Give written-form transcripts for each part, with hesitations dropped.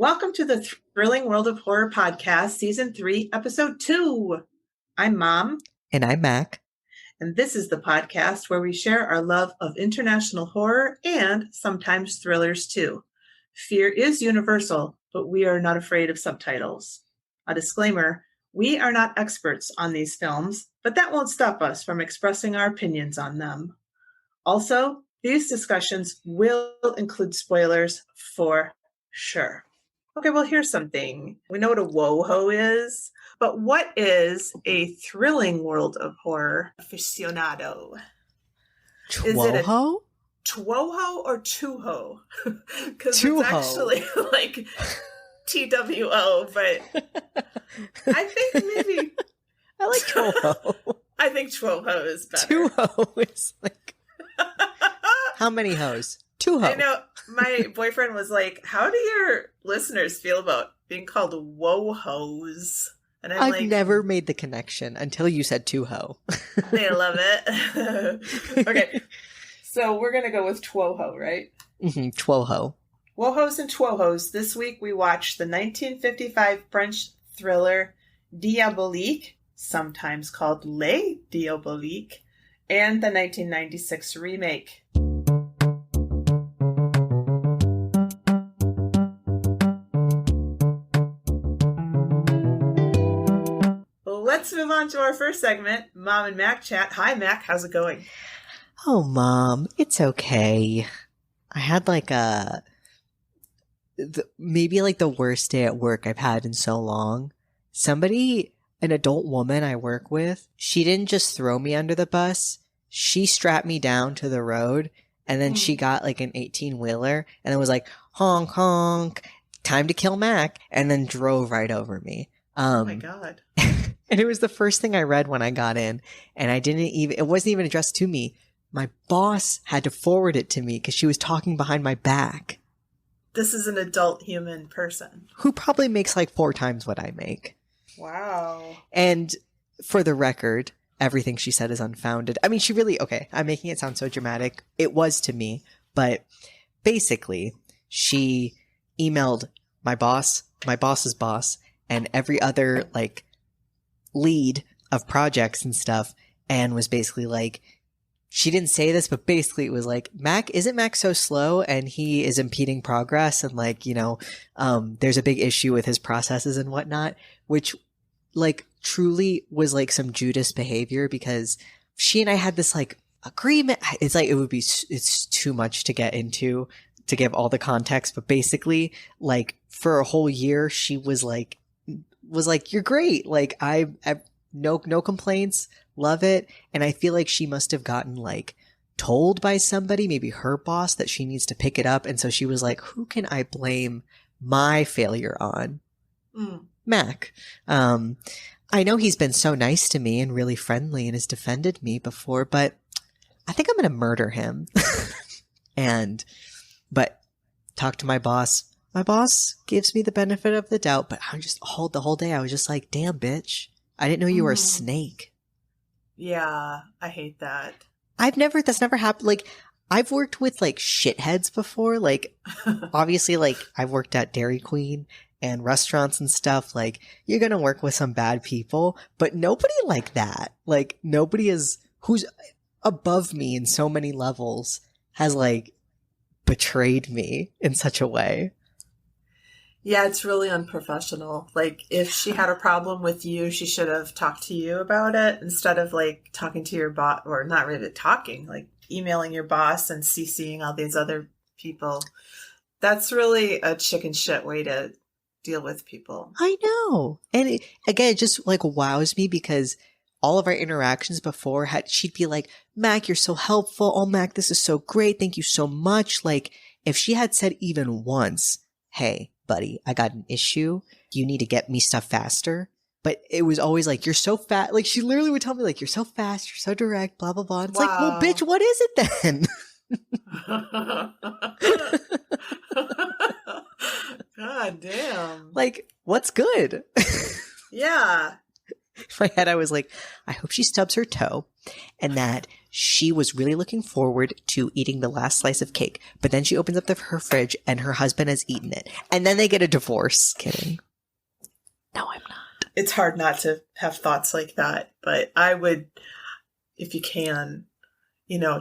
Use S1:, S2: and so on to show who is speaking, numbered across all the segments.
S1: Welcome to the Thrilling World of Horror podcast, Season 3, Episode 2. I'm Mom.
S2: And I'm Mac.
S1: And this is the podcast where we share our love of international horror and sometimes thrillers too. Fear is universal, but we are not afraid of subtitles. A disclaimer, we are not experts on these films, but that won't stop us from expressing our opinions on them. Also, these discussions will include spoilers for sure. Okay, well, here's something. We know what a WOHO is, but what is a thrilling world of horror aficionado? Is it a TWOHO or TWO? Because it's actually like TWO, but I think maybe...
S2: I like TWOHO.
S1: I think TWOHO is better.
S2: TWO is like... How many hoes? 2 hoes.
S1: I know. My boyfriend was like, how do your listeners feel about being called WOHOs? And
S2: I've never made the connection until you said 2-ho.
S1: They love it. Okay. So we're going to go with TWOHO, right?
S2: Mm-hmm. TWOHO.
S1: WOHOs and TWOHOs. This week we watched the 1955 French thriller Diabolique, sometimes called Les Diaboliques, and the 1996 remake. Let's move on to our first segment, Mom and Mac Chat. Hi, Mac. How's it going?
S2: Oh, Mom. It's okay. I had maybe like the worst day at work I've had in so long. An adult woman I work with, she didn't just throw me under the bus. She strapped me down to the road, and then she got like an 18-wheeler, and it was like, honk, honk, time to kill Mac, and then drove right over me.
S1: Oh my God.
S2: And it was the first thing I read when I got in, and it wasn't even addressed to me. My boss had to forward it to me because she was talking behind my back.
S1: This is an adult human person.
S2: Who probably makes like 4 times what I make.
S1: Wow.
S2: And for the record, everything she said is unfounded. I mean, I'm making it sound so dramatic. It was to me, but basically, she emailed my boss, my boss's boss, and every other like lead of projects and stuff, and was basically like, she didn't say this, but basically it was like, isn't Mac so slow and he is impeding progress, and like, there's a big issue with his processes and whatnot, which like truly was like some Judas behavior, because she and I had this like agreement. It's like, it's too much to get into to give all the context, but basically like for a whole year she was like, you're great. Like I no complaints. Love it. And I feel like she must have gotten like told by somebody, maybe her boss, that she needs to pick it up. And so she was like, who can I blame my failure on? Mac. I know he's been so nice to me and really friendly and has defended me before, but I think I'm going to murder him. But talk to my boss. My boss gives me the benefit of the doubt, but the whole day I was just like, damn, bitch. I didn't know you were a snake.
S1: Yeah, I hate that.
S2: That's never happened. Like, I've worked with like shitheads before. Like, obviously, like I've worked at Dairy Queen and restaurants and stuff. Like, you're going to work with some bad people, but nobody like that. Like, who's above me in so many levels has like betrayed me in such a way.
S1: Yeah, it's really unprofessional. Like, if she had a problem with you, she should have talked to you about it instead of, like, talking to your boss, or not really talking, like, emailing your boss and CCing all these other people. That's really a chicken shit way to deal with people.
S2: I know. And it just, like, wows me, because all of our interactions before she'd be like, Mac, you're so helpful. Oh, Mac, this is so great. Thank you so much. Like, if she had said even once, hey, buddy, I got an issue. You need to get me stuff faster. But it was always like, you're so fast. Like, she literally would tell me, like, you're so fast, you're so direct, blah, blah, blah. It's like, well, bitch, what is it then?
S1: God damn.
S2: Like, what's good?
S1: Yeah.
S2: In my head, I was like, I hope she stubs her toe and that she was really looking forward to eating the last slice of cake. But then she opens up her fridge and her husband has eaten it. And then they get a divorce. Kidding. No, I'm not.
S1: It's hard not to have thoughts like that. But I would, if you can,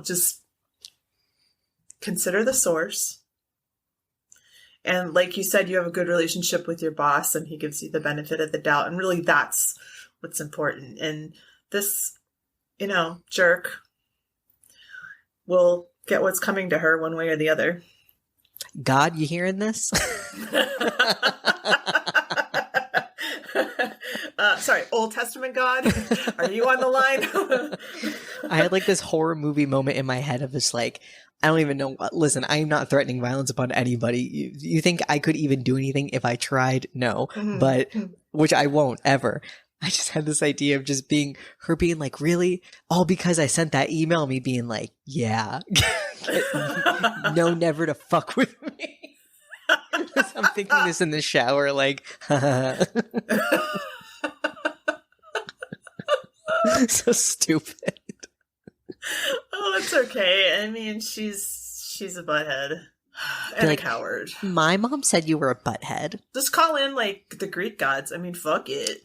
S1: just consider the source. And like you said, you have a good relationship with your boss and he gives you the benefit of the doubt. And really that's what's important. And this, jerk will get what's coming to her one way or the other.
S2: God, you hearing this?
S1: Sorry, Old Testament God, are you on the line?
S2: I had like this horror movie moment in my head of just like, I don't even know. Listen, I am not threatening violence upon anybody. You think I could even do anything if I tried? No, but which I won't ever. I just had this idea of just being like, really? All because I sent that email, me being like, yeah, no, never to fuck with me. I'm thinking this in the shower, like, so stupid.
S1: Oh, it's okay. I mean, she's a butthead and like, a coward.
S2: My mom said you were a butthead.
S1: Just call in like the Greek gods. I mean, fuck it.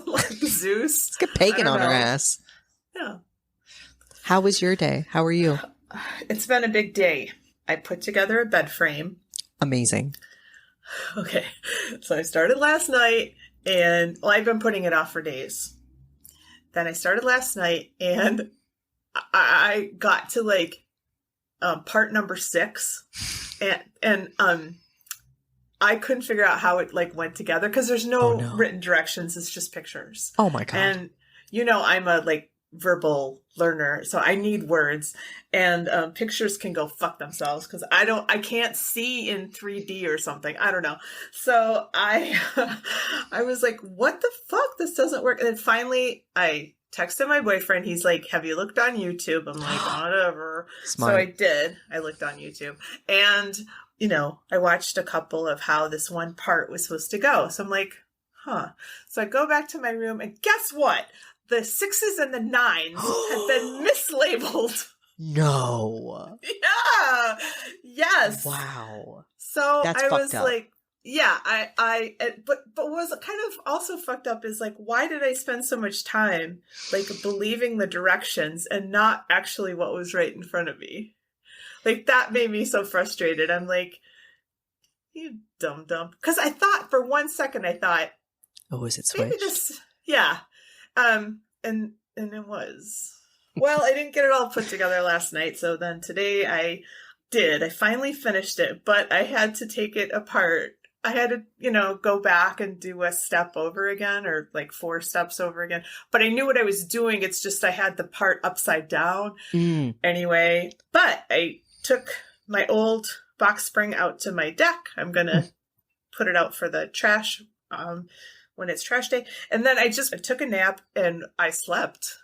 S1: Like Zeus.
S2: Let's get pagan on her ass.
S1: Yeah.
S2: How was your day? How are you?
S1: It's been a big day. I put together a bed frame.
S2: Amazing.
S1: Okay. So I started last night and I've been putting it off for days. Then I started last night and I got to like part number 6 and I couldn't figure out how it like went together because there's no written directions. It's just pictures.
S2: Oh my God.
S1: And I'm a like verbal learner, so I need words and pictures can go fuck themselves because I can't see in 3D or something. I don't know. So I was like, what the fuck? This doesn't work. And then finally I texted my boyfriend. He's like, have you looked on YouTube? I'm like, whatever. Smart. So I did. I looked on YouTube and, I watched a couple of how this one part was supposed to go. So I'm like, huh. So I go back to my room and guess what? The 6s and the 9s have been mislabeled.
S2: No.
S1: Yeah. Yes.
S2: Wow.
S1: So
S2: That's
S1: I was
S2: up.
S1: like, yeah, but what was kind of also fucked up is like, why did I spend so much time like believing the directions and not actually what was right in front of me? Like that made me so frustrated. I'm like, you dumb. Because I thought for 1 second,
S2: oh, is it switched?
S1: Yeah. And it was. Well, I didn't get it all put together last night. So then today I did. I finally finished it, but I had to take it apart. I had to, go back and do a step over again or like 4 steps over again. But I knew what I was doing. It's just I had the part upside down anyway. But I took my old box spring out to my deck. I'm going to put it out for the trash when it's trash day. And then I took a nap and I slept.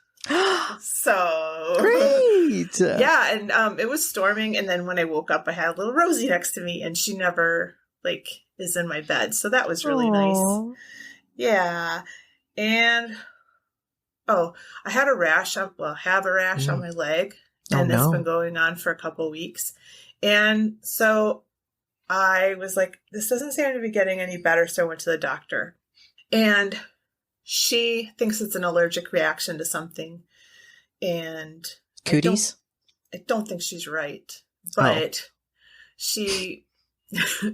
S1: So
S2: great.
S1: Yeah. And it was storming. And then when I woke up, I had a little Rosie next to me and she never like is in my bed. So that was really nice. Yeah. And I had a rash. Have a rash on my leg. And it's been going on for a couple weeks. And so I was like, this doesn't seem to be getting any better. So I went to the doctor. And she thinks it's an allergic reaction to something. And
S2: cooties?
S1: I don't think she's right. But she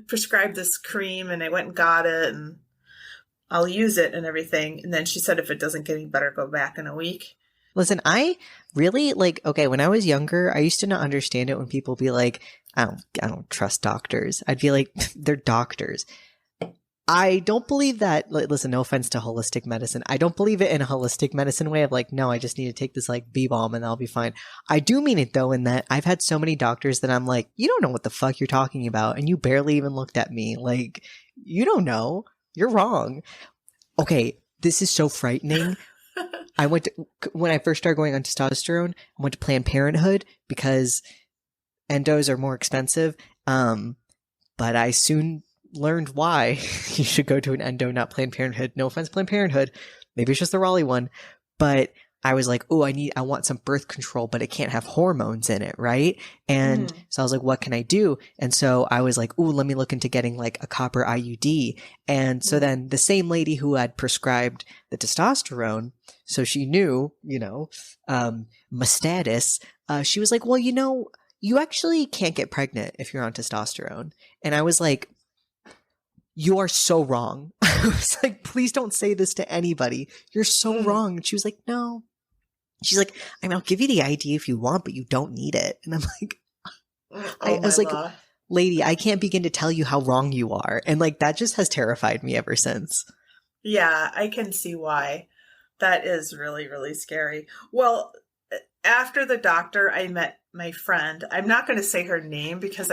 S1: prescribed this cream and I went and got it and I'll use it and everything. And then she said if it doesn't get any better, go back in a week.
S2: Listen, I really when I was younger, I used to not understand it when people be like, I don't trust doctors. I'd be like, they're doctors. I don't believe that. Listen, no offense to holistic medicine. I don't believe it in a holistic medicine way of like, no, I just need to take this like B-balm and I'll be fine. I do mean it though, in that I've had so many doctors that I'm like, you don't know what the fuck you're talking about. And you barely even looked at me. Like, you don't know. You're wrong. Okay. This is so frightening. When I first started going on testosterone, I went to Planned Parenthood because endos are more expensive. But I soon learned why you should go to an endo, not Planned Parenthood. No offense, Planned Parenthood. maybe it's just the Raleigh one, but I was like, oh, I want some birth control, but it can't have hormones in it, right? And so I was like, what can I do? And so I was like, oh, let me look into getting like a copper IUD. And so then the same lady who had prescribed the testosterone, so she knew, my status, she was like, well, you actually can't get pregnant if you're on testosterone. And I was like, you are so wrong. I was like, please don't say this to anybody. You're so wrong. And she was like, no. She's like, I'll give you the ID if you want, but you don't need it. And I'm like, I was like, lady, I can't begin to tell you how wrong you are. And like, that just has terrified me ever since.
S1: Yeah, I can see why. That is really, really scary. Well, after the doctor, I met my friend. I'm not going to say her name because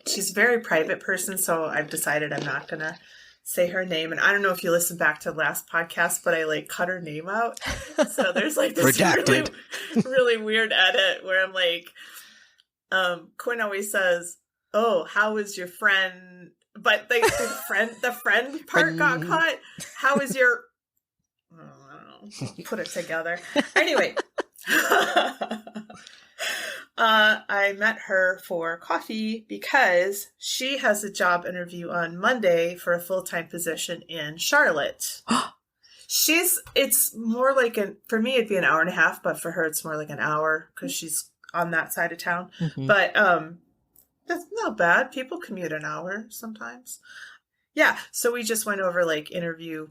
S1: she's a very private person. So I've decided I'm not going to say her name. And I don't know if you listened back to the last podcast, but I like cut her name out. So there's like this really, really weird edit where I'm like, Quinn always says, oh, how is your friend? But like the friend part got cut. How is your, I don't know, put it together. Anyway, I met her for coffee because she has a job interview on Monday for a full-time position in Charlotte. It's more like for me, it'd be an hour and a half, but for her, it's more like an hour because she's on that side of town. Mm-hmm. But that's not bad. People commute an hour sometimes. Yeah. So we just went over like interview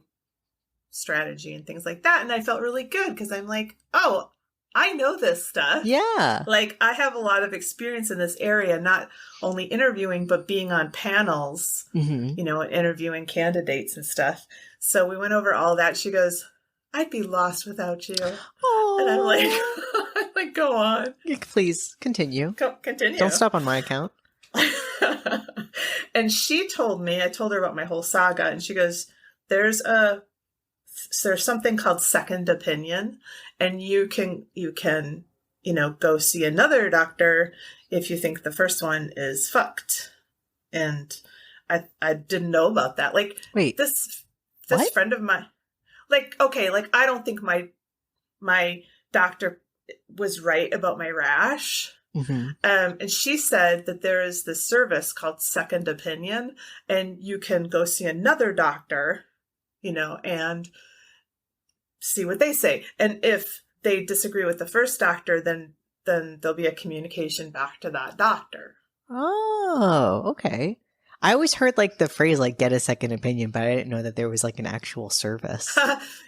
S1: strategy and things like that. And I felt really good because I'm like, oh, I know this stuff.
S2: Yeah.
S1: Like I have a lot of experience in this area, not only interviewing, but being on panels, interviewing candidates and stuff. So we went over all that. She goes, I'd be lost without you.
S2: Aww.
S1: And I'm like, go on.
S2: Please continue.
S1: Continue.
S2: Don't stop on my account.
S1: And she told me, I told her about my whole saga, and she goes, there's something called second opinion, and you can go see another doctor if you think the first one is fucked. And I didn't know about that. Like,
S2: wait,
S1: this
S2: what?
S1: Friend of mine, like, okay, like I don't think my doctor was right about my rash.
S2: Mm-hmm.
S1: And she said that there is this service called Second Opinion, and you can go see another doctor, and see what they say. And if they disagree with the first doctor, then there'll be a communication back to that doctor.
S2: Oh, okay. I always heard like the phrase like get a second opinion, but I didn't know that there was like an actual service.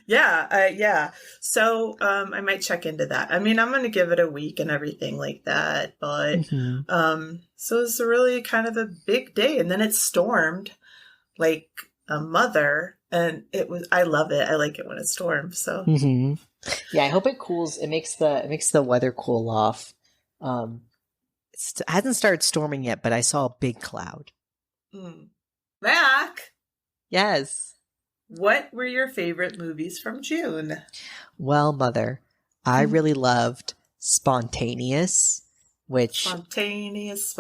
S1: Yeah. So I might check into that. I mean, I'm going to give it a week and everything like that. But so it's really kind of a big day. And then it stormed like a mother. And I love it. I like it when it storms. So
S2: yeah, I hope it cools. It makes the weather cool off. It hasn't started storming yet, but I saw a big cloud.
S1: Mac.
S2: Yes.
S1: What were your favorite movies from June?
S2: Well, Mother, I really loved Spontaneous, which
S1: Spontaneous.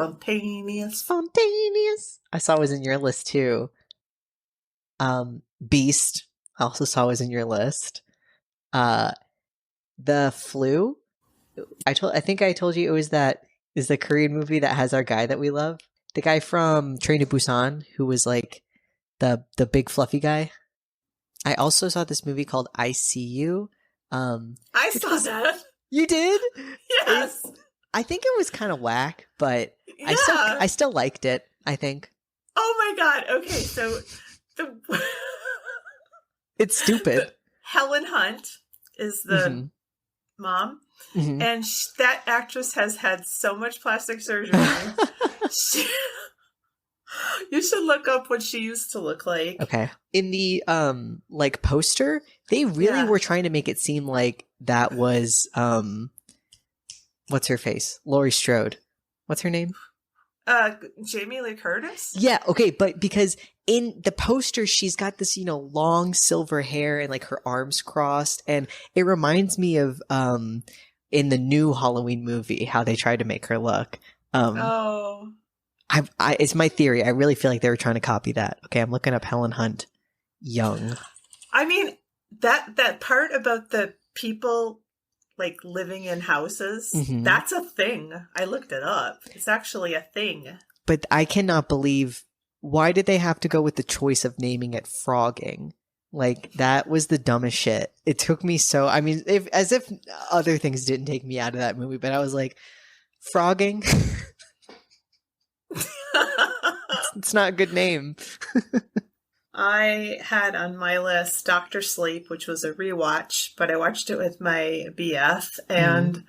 S2: I saw was in your list too. Beast, I also saw was in your list. The Flu. I think I told you it was the Korean movie that has our guy that we love. The guy from Train to Busan, who was like the big fluffy guy. I also saw this movie called I See You.
S1: I saw that.
S2: You did?
S1: Yes.
S2: I think it was kind of whack, but
S1: yeah.
S2: I still liked it, I think.
S1: Oh my god. Okay, so
S2: it's stupid.
S1: Helen Hunt is the mom. Mm-hmm. And that actress has had so much plastic surgery. You should look up what she used to look like.
S2: Okay. In the like poster, they really were trying to make it seem like that was what's her face? Laurie Strode. What's her name?
S1: Jamie Lee Curtis?
S2: Yeah, okay, but because in the poster she's got this, long silver hair and like her arms crossed, and it reminds me of in the new Halloween movie how they tried to make her look. It's my theory. I really feel like they were trying to copy that. Okay, I'm looking up Helen Hunt young.
S1: I mean, that part about the people like living in houses,
S2: Mhm.
S1: that's a thing. I looked it up. It's actually a thing.
S2: But I cannot believe, why did they have to go with the choice of naming it frogging? Like, that was the dumbest shit. It took me so, I mean, as if other things didn't take me out of that movie, but I was like, frogging? It's not a good name.
S1: I had on my list Doctor Sleep, which was a rewatch, but I watched it with my BF, and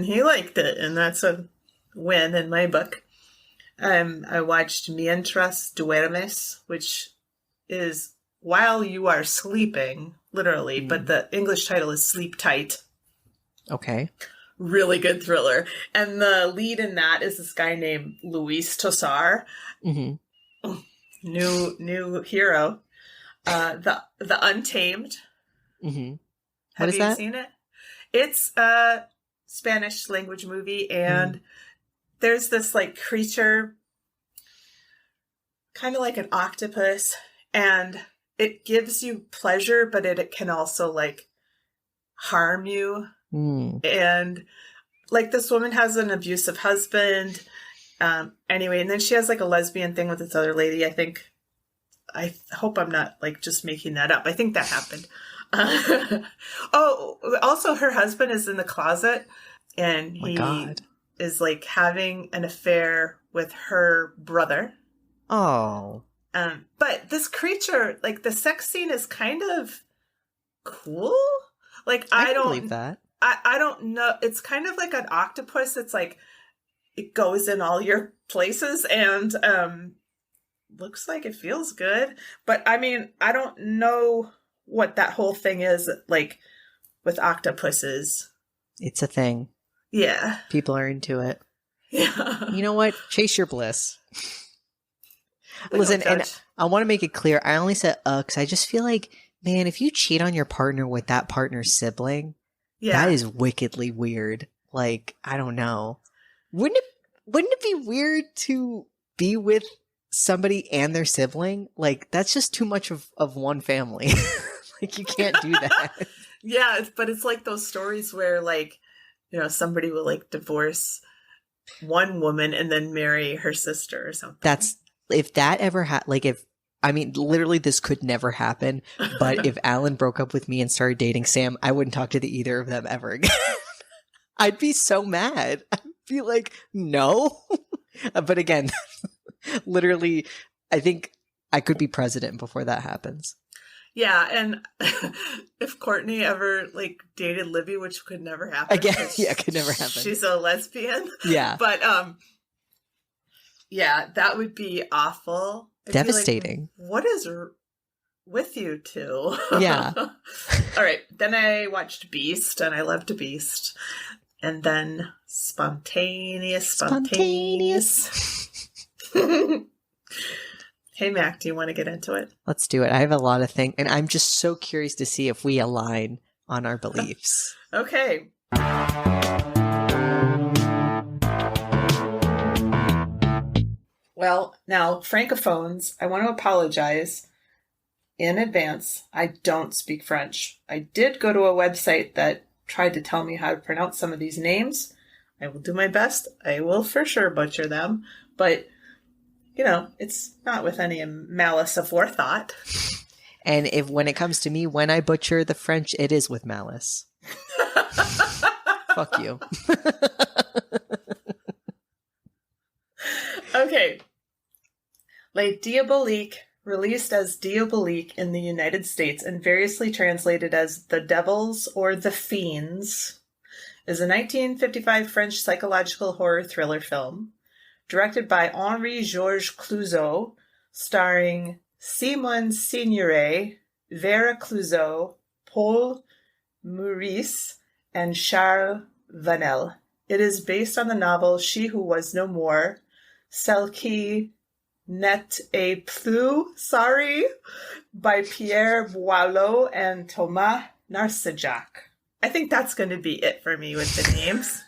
S1: he liked it, and that's a win in my book. I watched Mientras Duermes, which is while you are sleeping, literally, but the English title is Sleep Tight.
S2: Okay.
S1: Really good thriller. And the lead in that is this guy named Luis Tosar.
S2: Mm-hmm.
S1: New hero. The Untamed.
S2: Mm-hmm.
S1: Have you seen it? It's a Spanish language movie, and there's this like creature, kind of like an octopus, and it gives you pleasure, but it can also like harm you. And like this woman has an abusive husband. Anyway, and then she has like a lesbian thing with this other lady. I hope I'm not like just making that up. I think that happened. Oh, also her husband is in the closet, and he is like having an affair with her brother.
S2: Oh.
S1: But this creature, like the sex scene is kind of cool. Like I don't
S2: believe that.
S1: I don't know. It's kind of like an octopus. It's like it goes in all your places and looks like it feels good. But I mean, I don't know what that whole thing is like with octopuses.
S2: It's a thing.
S1: Yeah.
S2: People are into it.
S1: Yeah.
S2: You know what? Chase your bliss. Listen, and I want to make it clear, I only said because I just feel like, man, if you cheat on your partner with that partner's sibling, that is wickedly weird. Like, I don't know. Wouldn't it be weird to be with somebody and their sibling? Like, that's just too much of one family. Like, you can't do that.
S1: Yeah, but it's like those stories where, like, you know, somebody will like divorce one woman and then marry her sister or something.
S2: If that ever I mean, literally this could never happen, but if Alan broke up with me and started dating Sam, I wouldn't talk to either of them ever again. I'd be so mad. I'd be like, no. But again, literally, I think I could be president before that happens.
S1: Yeah, and if Courtney ever like dated Libby, which could never happen.
S2: Again, yeah, could never happen.
S1: She's a lesbian.
S2: Yeah.
S1: But yeah, that would be awful.
S2: Devastating.
S1: Like, what is with you two?
S2: Yeah.
S1: All right. Then I watched Beast, and I loved Beast. And then Spontaneous. Hey, Mac, do you want to get into it?
S2: Let's do it. I have a lot of things, and I'm just so curious to see if we align on our beliefs.
S1: Okay. Well, now, Francophones, I want to apologize in advance. I don't speak French. I did go to a website that tried to tell me how to pronounce some of these names. I will do my best. I will for sure butcher them. But, you know, it's not with any malice aforethought.
S2: And when it comes to me, when I butcher the French, it is with malice. Fuck you.
S1: Okay. Les Diaboliques, released as Diabolique in the United States and variously translated as The Devils or The Fiends, is a 1955 French psychological horror thriller film directed by Henri-Georges Clouzot, starring Simone Signoret, Vera Clouzot, Paul Meurice, and Charles Vanel. It is based on the novel She Who Was No More, Celle qui n'est plus, by Pierre Boileau and Thomas Narcejac. I think that's going to be it for me with the names.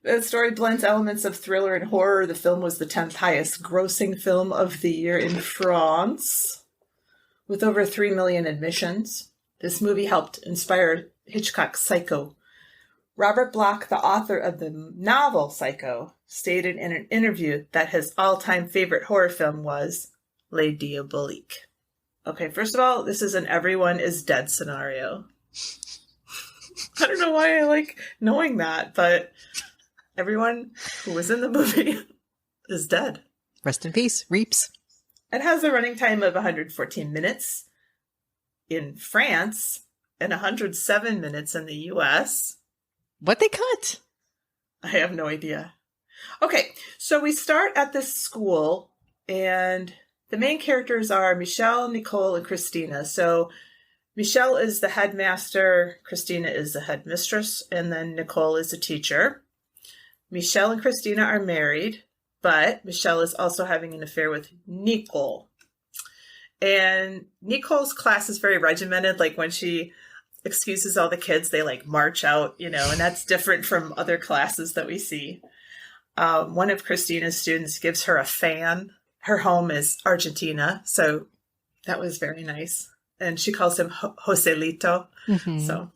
S1: The story blends elements of thriller and horror. The film was the 10th highest grossing film of the year in France, With over 3 million admissions, this movie helped inspire Hitchcock's Psycho. Robert Bloch, the author of the novel Psycho, stated in an interview that his all-time favorite horror film was Les Diaboliques. Okay, first of all, this is an everyone is dead scenario. I don't know why I like knowing that, but everyone who was in the movie is dead.
S2: Rest in peace, Reeps.
S1: It has a running time of 114 minutes in France and 107 minutes in the US.
S2: What they cut?
S1: I have no idea. Okay, so we start at this school, and the main characters are Michelle, Nicole, and Christina. So Michelle is the headmaster, Christina is the headmistress, and then Nicole is a teacher. Michelle and Christina are married, but Michelle is also having an affair with Nicole. And Nicole's class is very regimented. Like when she excuses all the kids, they like march out, and that's different from other classes that we see. One of Christina's students gives her a fan. Her home is Argentina, so that was very nice. And she calls him Joselito. Mm-hmm. So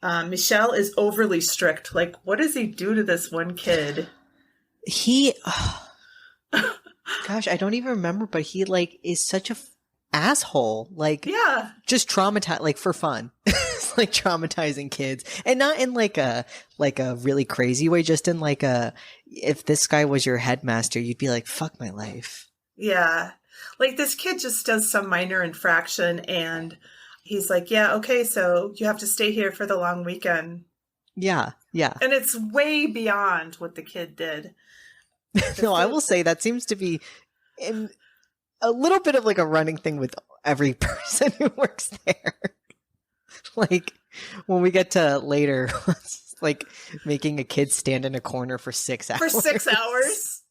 S1: Michelle is overly strict. Like, what does he do to this one kid?
S2: Gosh, I don't even remember, but he like is such a asshole. Like,
S1: yeah,
S2: just traumatized, like for fun. It's like traumatizing kids, and not in like a really crazy way. Just in like if this guy was your headmaster, you'd be like, fuck my life.
S1: Yeah. Like this kid just does some minor infraction and he's like, yeah, okay, so you have to stay here for the long weekend.
S2: Yeah, yeah.
S1: And it's way beyond what the kid did.
S2: No, I will say that seems to be in a little bit of like a running thing with every person who works there. Like when we get to later, like making a kid stand in a corner for 6 hours.
S1: For 6 hours?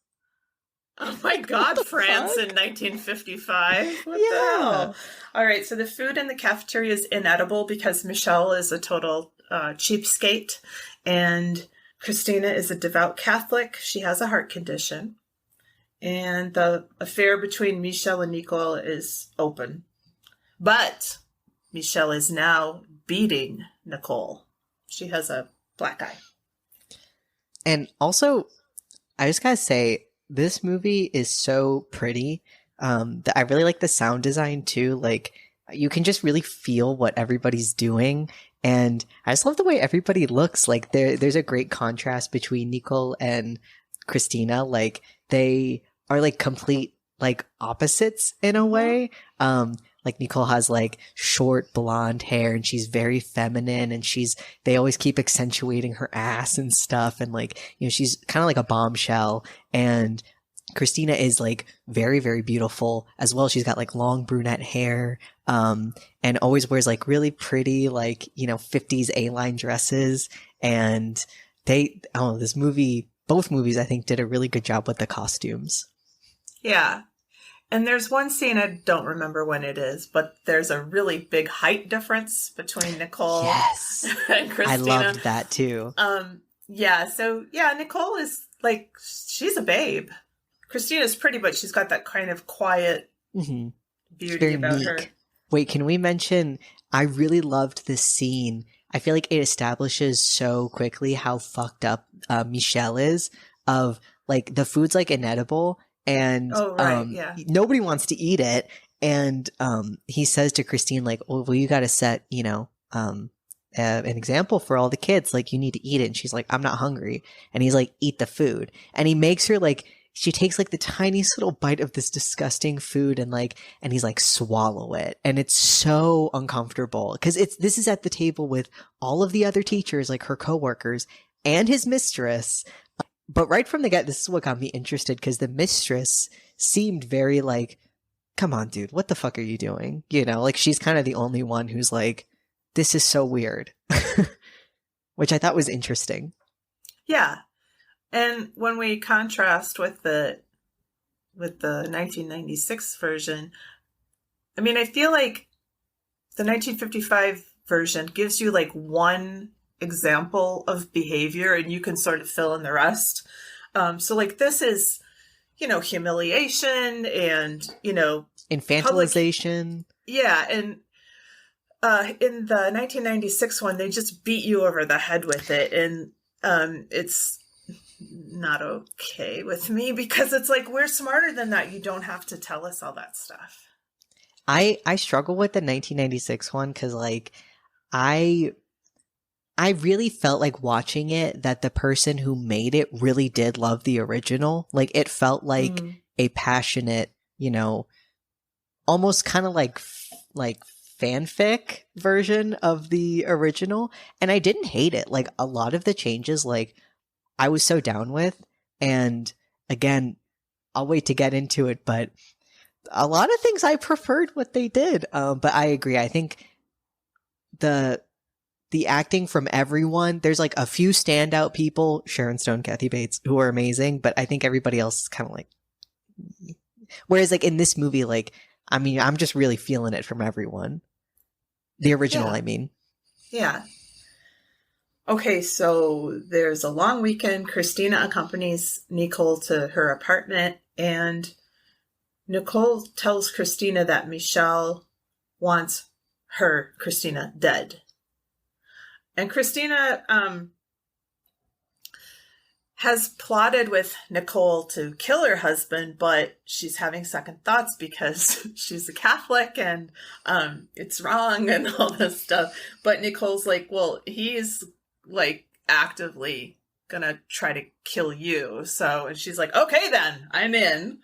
S1: Oh my God, France in 1955. What the hell? All right, so the food in the cafeteria is inedible because Michelle is a total cheapskate and Christina is a devout Catholic. She has a heart condition. And the affair between Michelle and Nicole is open. But Michelle is now beating Nicole. She has a black eye.
S2: And also, I just gotta say, this movie is so pretty. That I really like the sound design too. Like, you can just really feel what everybody's doing. And I just love the way everybody looks. Like, there's a great contrast between Nicole and Christina. Like, they are like complete like opposites in a way. Like Nicole has like short blonde hair and she's very feminine and they always keep accentuating her ass and stuff. And like, she's kind of like a bombshell. And Christina is like very, very beautiful as well. She's got like long brunette hair, and always wears like really pretty, like, 50s A-line dresses. And both movies, I think, did a really good job with the costumes. Yeah.
S1: And there's one scene, I don't remember when it is, but there's a really big height difference between Nicole and Christina.
S2: I loved that too.
S1: Yeah. So yeah, Nicole is like, she's a babe. Christina's pretty, but she's got that kind of quiet beauty about her.
S2: Wait, can we mention, I really loved this scene. I feel like it establishes so quickly how fucked up Michelle is, of like the food's like inedible. And nobody wants to eat it. And he says to Christine, like, oh, well, you got to set, an example for all the kids. Like, you need to eat it. And she's like, I'm not hungry. And he's like, eat the food. And he makes her like, she takes like the tiniest little bite of this disgusting food and he's like, swallow it. And it's so uncomfortable because this is at the table with all of the other teachers, like her coworkers and his mistress. But right from the get, this is what got me interested, because the mistress seemed very like, come on, dude, what the fuck are you doing? Like she's kind of the only one who's like, this is so weird, which I thought was interesting.
S1: Yeah. And when we contrast with the 1996 version, I mean, I feel like the 1955 version gives you like one example of behavior and you can sort of fill in the rest. So like this is, humiliation and,
S2: Infantilization.
S1: Yeah, and in the 1996 one, they just beat you over the head with it, and it's not okay with me because it's like, we're smarter than that. You don't have to tell us all that stuff.
S2: I struggle with the 1996 one because like I really felt like watching it that the person who made it really did love the original. Like it felt like a passionate, you know, almost kind of like fanfic version of the original. And I didn't hate it. Like a lot of the changes, like I was so down with. And again, I'll wait to get into it, but a lot of things I preferred what they did. But I agree. I think the acting from everyone, there's like a few standout people, Sharon Stone, Kathy Bates, who are amazing, but I think everybody else is kind of like, whereas like in this movie, like, I mean, I'm just really feeling it from everyone. The original, I mean.
S1: Yeah. Okay, so there's a long weekend. Christina accompanies Nicole to her apartment, and Nicole tells Christina that Michelle wants her, Christina, dead. And Christina has plotted with Nicole to kill her husband, but she's having second thoughts because she's a Catholic and it's wrong and all this stuff. But Nicole's like, well, he's like actively gonna try to kill you. So, and she's like, okay, then I'm in.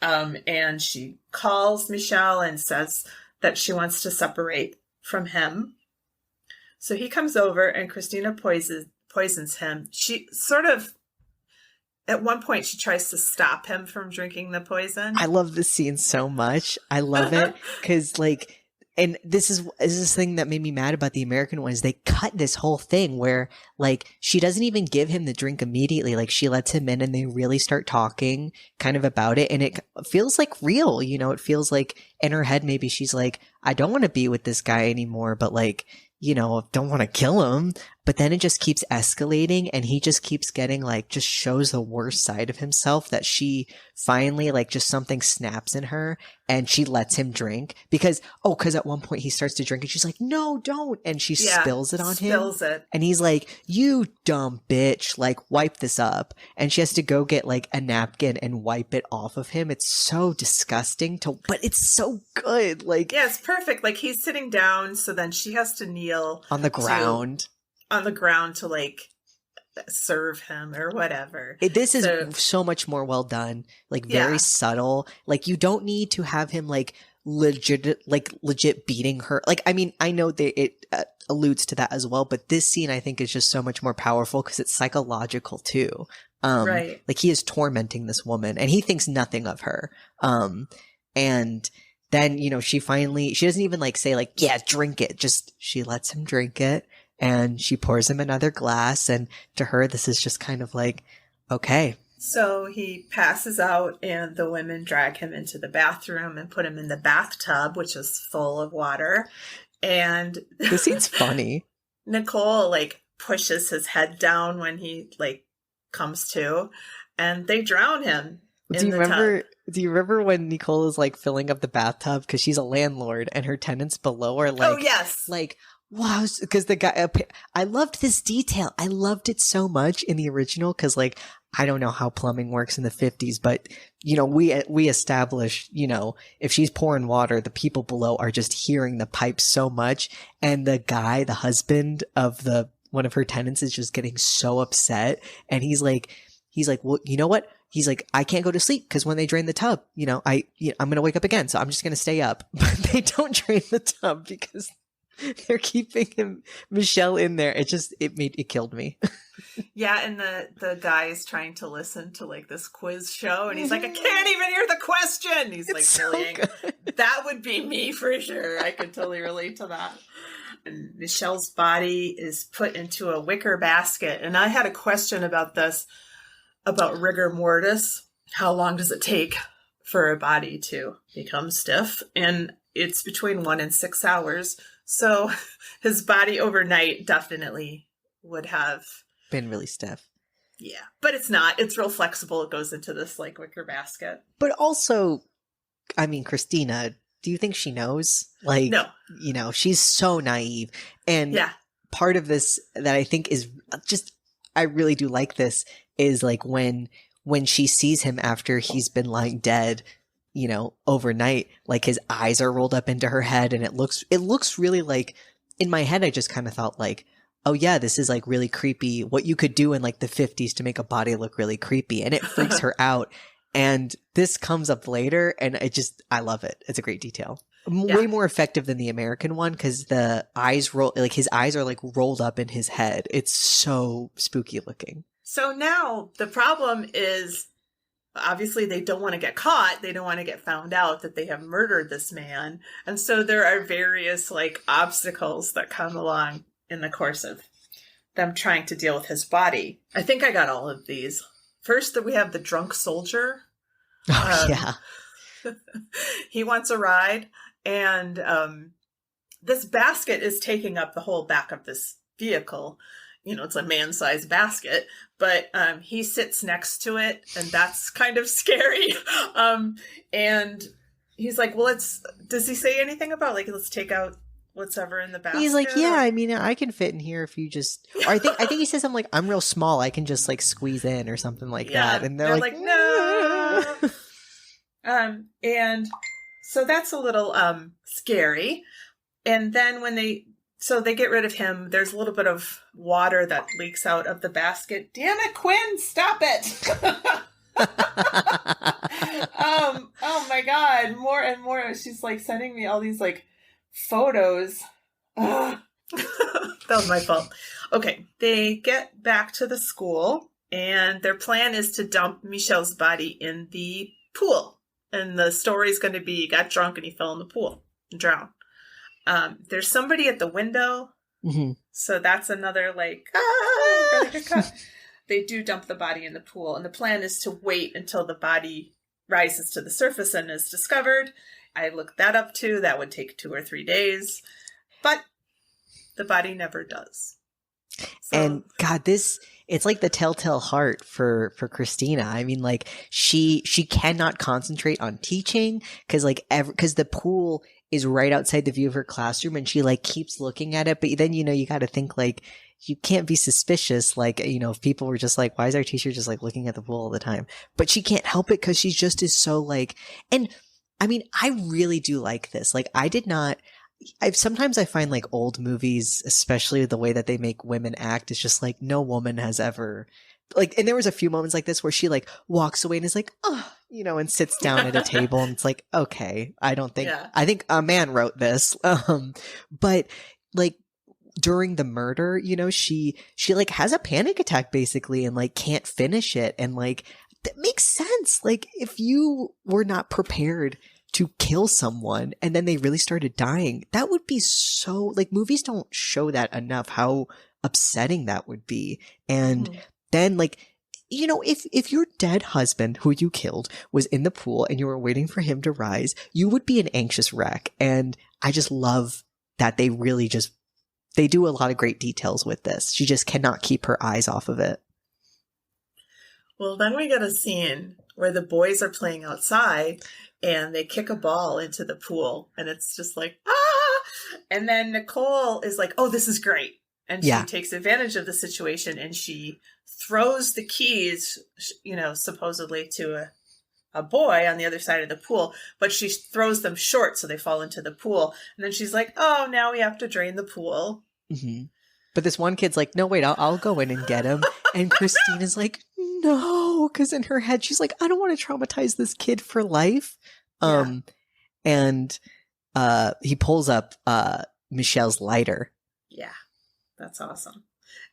S1: And she calls Michelle and says that she wants to separate from him. So he comes over and Christina poisons him. She sort of, at one point, she tries to stop him from drinking the poison.
S2: I love this scene so much. I love it because, like, and this is this thing that made me mad about the American one is they cut this whole thing where, like, she doesn't even give him the drink immediately. Like, she lets him in and they really start talking kind of about it. And it feels like real, you know, it feels like in her head, maybe she's like, I don't want to be with this guy anymore, but like, you know, don't want to kill him. But then it just keeps escalating and he just keeps getting like, just shows the worst side of himself that she finally like just something snaps in her and she lets him drink because at one point he starts to drink and she's like, no, don't. And she spills it on him. And he's like, you dumb bitch, like wipe this up. And she has to go get like a napkin and wipe it off of him. It's so disgusting but it's so good. Like,
S1: yeah, it's perfect. Like he's sitting down. So then she has to kneel
S2: on the ground.
S1: To like serve him or whatever.
S2: This is so much more well done, like very subtle. Like you don't need to have him like legit beating her. Like, I mean, I know that it alludes to that as well, but this scene I think is just so much more powerful because it's psychological too. Right. Like he is tormenting this woman and he thinks nothing of her. And then, you know, she doesn't even like say like, yeah, drink it. Just she lets him drink it. And she pours him another glass. And to her, this is just kind of like, okay.
S1: So he passes out and the women drag him into the bathroom and put him in the bathtub, which is full of water. And
S2: this scene's funny.
S1: Nicole like pushes his head down when he like comes to and they drown him.
S2: Do you remember when Nicole is like filling up the bathtub because she's a landlord and her tenants below are like,
S1: oh, yes.
S2: Like, wow, because the guy, I loved this detail. I loved it so much in the original because, like, I don't know how plumbing works in the 50s, but, you know, we established, you know, if she's pouring water, the people below are just hearing the pipes so much. And the guy, the husband of one of her tenants is just getting so upset. And he's like, well, you know what? He's like, I can't go to sleep because when they drain the tub, you know, I'm going to wake up again. So I'm just going to stay up. But they don't drain the tub because they're keeping Michelle in there. It killed me.
S1: Yeah, and the guy is trying to listen to like this quiz show, and he's like, I can't even hear the question. He's like, bullying. That would be me for sure. I could totally relate to that. And Michelle's body is put into a wicker basket, and I had a question about this, about rigor mortis. How long does it take for a body to become stiff? And it's between 1 and 6 hours. So his body overnight definitely would have
S2: been really stiff.
S1: Yeah, but it's not. It's real flexible. It goes into this like wicker basket.
S2: But also, I mean, Christina, do you think she knows? Like,
S1: No.
S2: She's so naive. And
S1: Yeah.
S2: part of this that I think is just, I really do like this, is like when she sees him after he's been lying dead, overnight, like his eyes are rolled up into her head, and it looks really like, in my head, I just kind of thought like, oh yeah, this is like really creepy. What you could do in like the 50s to make a body look really creepy. And it freaks her out. And this comes up later, and I love it. It's a great detail.
S1: Yeah.
S2: Way more effective than the American one, because the eyes his eyes are like rolled up in his head. It's so spooky looking.
S1: So now the problem is, obviously they don't want to get caught. They don't want to get found out that they have murdered this man. And so there are various like obstacles that come along in the course of them trying to deal with his body. I think I got all of these. First, that we have the drunk soldier.
S2: Oh, yeah.
S1: He wants a ride, and this basket is taking up the whole back of this vehicle. It's a man-sized basket, but he sits next to it, and that's kind of scary. And he's like, well, does he say anything about, like, let's take out whatever in the basket?
S2: He's like, yeah, I mean, I can fit in here if you just, or I think he says something like, I'm real small, I can just like squeeze in or something like that. And they're like,
S1: no. And so that's a little scary. And then when they get rid of him, there's a little bit of water that leaks out of the basket. Damn it, Quinn, stop it. Oh my God, more and more. She's like sending me all these like photos. That was my fault. Okay, they get back to the school, and their plan is to dump Michelle's body in the pool. And the story's going to be, he got drunk and he fell in the pool and drowned. There's somebody at the window.
S2: Mm-hmm.
S1: So that's another like, we're gonna get caught. They do dump the body in the pool. And the plan is to wait until the body rises to the surface and is discovered. I looked that up too. That would take 2 or 3 days. But the body never does. So,
S2: and God, it's like the telltale heart for Christina. I mean, like she cannot concentrate on teaching because the pool is right outside the view of her classroom, and she like keeps looking at it. But then, you got to think like, you can't be suspicious. Like, if people were just like, why is our teacher just like looking at the pool all the time? But she can't help it because she's just is so like, and I mean, I really do like this. Like sometimes I find like old movies, especially the way that they make women act, is just like no woman has ever like, and there was a few moments like this where she like walks away and is like, oh, and sits down at a table, and it's like, okay, I think a man wrote this. But like during the murder, she like has a panic attack basically, and like can't finish it. And like, that makes sense. Like if you were not prepared to kill someone and then they really started dying, that would be so, like, movies don't show that enough, how upsetting that would be. And then like, if your dead husband who you killed was in the pool and you were waiting for him to rise, you would be an anxious wreck. And I just love that they really they do a lot of great details with this. She just cannot keep her eyes off of it.
S1: Well, then we get a scene where the boys are playing outside and they kick a ball into the pool, and it's just like, ah! And then Nicole is like, oh, this is great. And she takes advantage of the situation, and she throws the keys, supposedly to a boy on the other side of the pool, but she throws them short so they fall into the pool. And then she's like, oh, now we have to drain the pool.
S2: Mm-hmm. But this one kid's like, no, wait, I'll go in and get him. And Christine is like, no, because in her head, she's like, I don't want to traumatize this kid for life. And he pulls up Michelle's lighter. Yeah.
S1: That's awesome.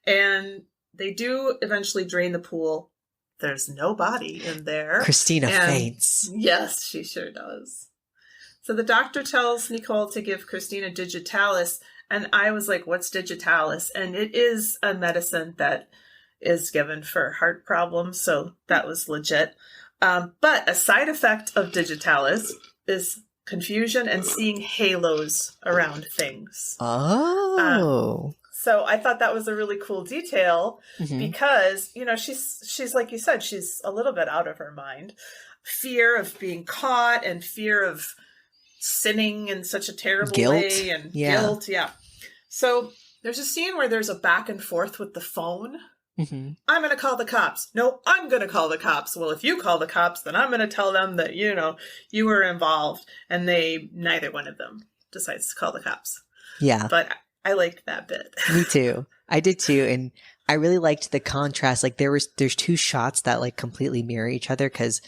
S1: And they do eventually drain the pool. There's no body in there.
S2: Christina faints.
S1: Yes, she sure does. So the doctor tells Nicole to give Christina digitalis. And I was like, what's digitalis? And it is a medicine that is given for heart problems. So that was legit. But a side effect of digitalis is confusion and seeing halos around things.
S2: Oh.
S1: So I thought that was a really cool detail because, she's like you said, she's a little bit out of her mind. fear of being caught and fear of sinning in such a terrible
S2: Guilt.
S1: way and guilt. Yeah. So there's a scene where there's a back and forth with the phone.
S2: Mm-hmm.
S1: I'm going to call the cops. No, I'm going to call the cops. Well, if you call the cops, then I'm going to tell them that, you were involved. And neither one of them decides to call the cops.
S2: Yeah.
S1: But I liked that bit.
S2: Me too. I did too. And I really liked the contrast. Like there's two shots that like completely mirror each other, because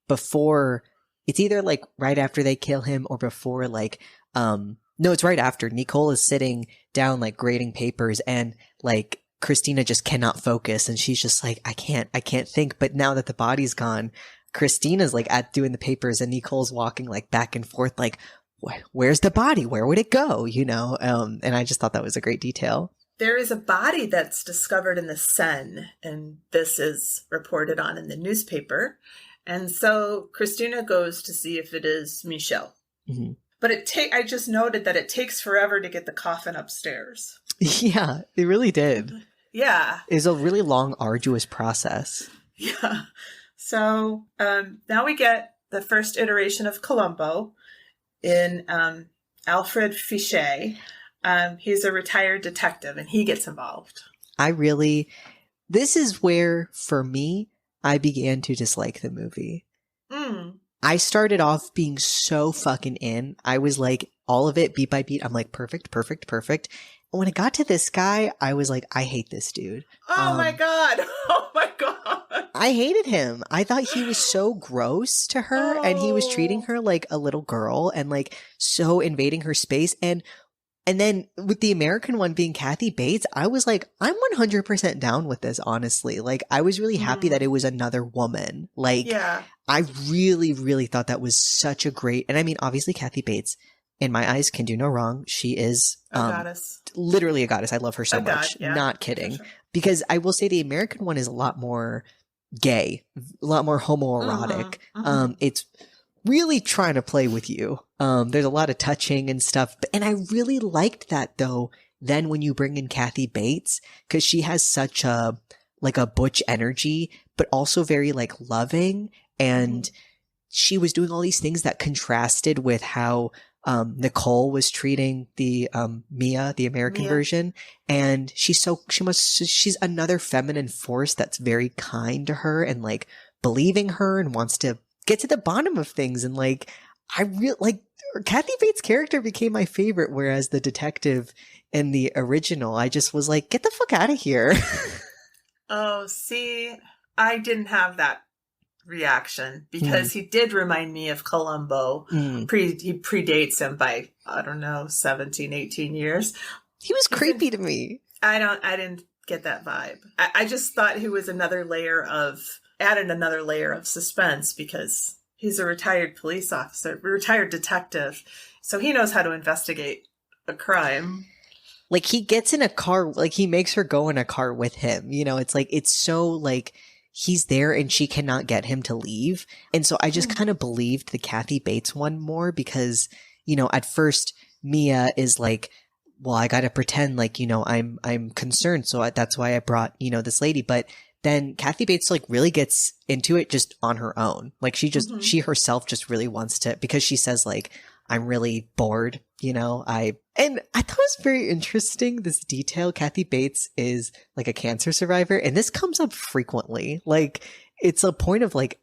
S2: before, it's either like right after they kill him or before like, no, it's right after. Nicole is sitting down like grading papers, and like Christina just cannot focus, and she's just like, I can't think. But now that the body's gone, Christina's like at doing the papers, and Nicole's walking like back and forth like, where's the body? Where would it go? And I just thought that was a great detail.
S1: There is a body that's discovered in the Seine, and this is reported on in the newspaper. And so Christina goes to see if it is Michel.
S2: Mm-hmm.
S1: But I just noted that it takes forever to get the coffin upstairs.
S2: Yeah, it really did.
S1: Yeah.
S2: It was a really long, arduous process.
S1: Yeah. So now we get the first iteration of Columbo in Alfred Fisher. He's a retired detective, and he gets involved.
S2: This is where, for me, I began to dislike the movie. I started off being so fucking in. I was like, all of it, beat by beat. I'm like, perfect. And when it got to this guy, I was like, I hate this dude.
S1: Oh my God. Oh my God.
S2: I hated him. I thought he was so gross to her, and he was treating her like a little girl and like so invading her space. And then with the American one being Kathy Bates, I was like, I'm 100% down with this, honestly. Like, I was really happy that it was another woman. Like,
S1: yeah.
S2: I really, really thought that was such a great, and I mean, obviously Kathy Bates, in my eyes, can do no wrong. She is
S1: a goddess.
S2: Literally a goddess. I love her so much.
S1: Yeah,
S2: not kidding. Sure. Because I will say the American one is a lot more gay, a lot more homoerotic. It's really trying to play with you. There's a lot of touching and stuff. And I really liked that, though, then when you bring in Kathy Bates, because she has such a butch energy, but also very like loving. And she was doing all these things that contrasted with how Nicole was treating the Mia, the American version. And she's another feminine force that's very kind to her and like believing her and wants to get to the bottom of things. And like, I really like Kathy Bates' character became my favorite, whereas the detective in the original, I just was like, get the fuck out of here.
S1: Oh, see, I didn't have that reaction because he did remind me of Columbo. He predates him by, I don't know, 17, 18 years.
S2: He was creepy to me.
S1: I didn't get that vibe. I just thought he was added another layer of suspense because he's a retired police officer, retired detective. So he knows how to investigate a crime.
S2: Like, he gets in a car, like he makes her go in a car with him. It's like, it's so like, he's there and she cannot get him to leave. And so I just kind of believed the Kathy Bates one more because, at first Mia is like, well, I got to pretend like, I'm concerned. So that's why I brought, this lady. But then Kathy Bates like really gets into it just on her own. Like she herself just really wants to, because she says like, I'm really bored, and I thought it was very interesting, this detail. Kathy Bates is like a cancer survivor, and this comes up frequently. Like, it's a point of like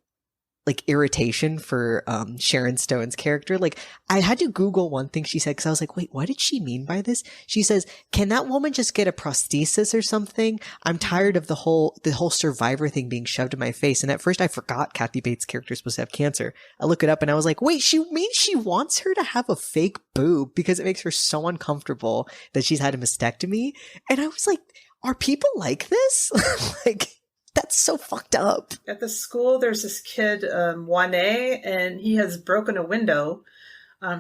S2: irritation for Sharon Stone's character. Like, I had to Google one thing she said because I was like, wait, what did she mean by this? She says, can that woman just get a prosthesis or something? I'm tired of the whole survivor thing being shoved in my face. And at first I forgot Kathy Bates' character is supposed to have cancer. I look it up and I was like, wait, she means she wants her to have a fake boob because it makes her so uncomfortable that she's had a mastectomy. And I was like, are people like this? Like, that's so fucked up. At
S1: the school, there's this kid, 1A, and he has broken a window.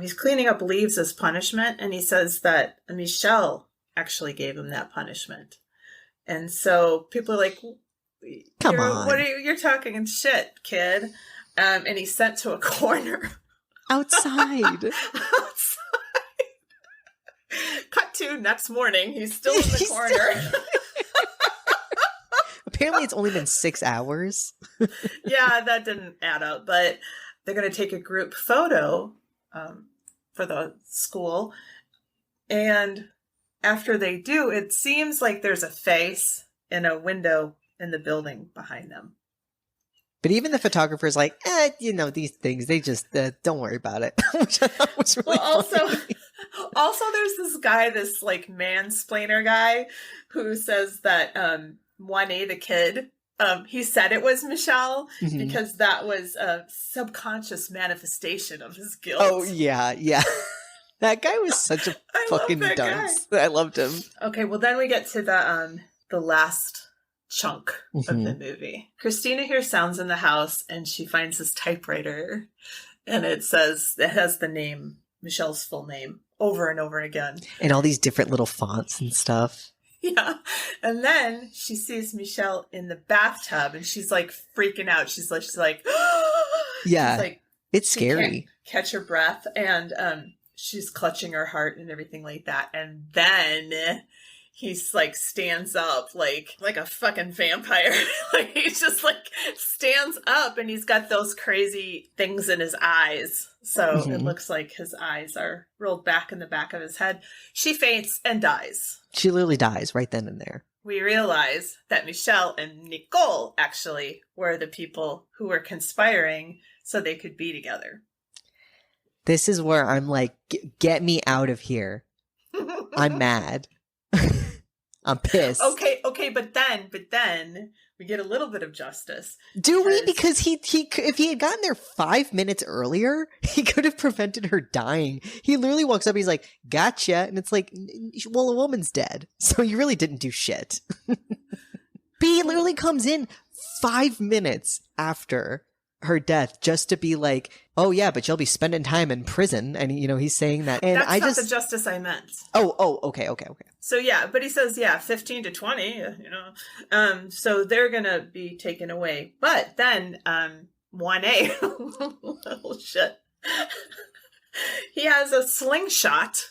S1: He's cleaning up leaves as punishment, and he says that Michelle actually gave him that punishment. And so people are like,
S2: come on.
S1: You're talking shit, kid. And he's sent to a corner.
S2: Outside.
S1: Cut to next morning. He's still in the corner.
S2: apparently it's only been 6 hours.
S1: Yeah, that didn't add up, but they're going to take a group photo for the school. And after they do, it seems like there's a face in a window in the building behind them.
S2: But even the photographer's like, these things, they just don't worry about it. Which I thought was really funny.
S1: Also, there's this guy, this like mansplainer guy, who says that Juané, the kid, he said it was Michelle because that was a subconscious manifestation of his guilt.
S2: Oh yeah. That guy was such a fucking dunce. I loved him.
S1: Okay, well then we get to the last chunk of the movie. Christina hears sounds in the house and she finds this typewriter, and it has the name, Michelle's full name, over and over again. And
S2: all these different little fonts and stuff.
S1: Yeah. And then she sees Michelle in the bathtub and she's like freaking out. She's like
S2: yeah.
S1: She's like,
S2: it's scary.
S1: Catch her breath, and she's clutching her heart and everything like that. And then he's like stands up like a fucking vampire. Like he just like stands up, and he's got those crazy things in his eyes. So it looks like his eyes are rolled back in the back of his head. She faints and dies.
S2: She literally dies right then and there.
S1: We realize that Michelle and Nicole actually were the people who were conspiring so they could be together.
S2: This is where I'm like, get me out of here. I'm mad. I'm pissed.
S1: Okay, but then we get a little bit of justice.
S2: Do we? Because he if he had gotten there 5 minutes earlier, he could have prevented her dying. He literally walks up, he's like, gotcha. And it's like, well, a woman's dead. So you really didn't do shit. But he literally comes in 5 minutes after her death just to be like, oh yeah, but you'll be spending time in prison. And he's saying that. And
S1: that's not the justice I meant.
S2: Oh, okay.
S1: So yeah, but he says, 15 to 20, so they're going to be taken away. But then, 1A, oh shit. He has a slingshot,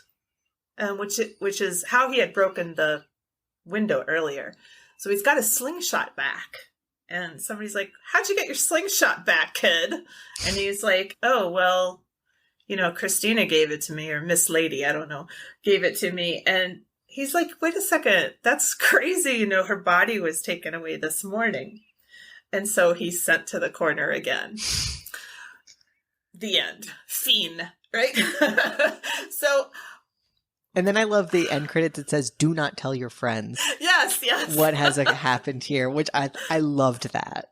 S1: which is how he had broken the window earlier. So he's got a slingshot back. And somebody's like, how'd you get your slingshot back, kid? And he's like, oh, well, Christina gave it to me, or Miss Lady, I don't know, gave it to me. And he's like, wait a second, that's crazy. Her body was taken away this morning. And so he's sent to the corner again. The end. Fiend, right?
S2: And then I love the end credits that says, do not tell your friends.
S1: Yes.
S2: What has happened here, which I loved that.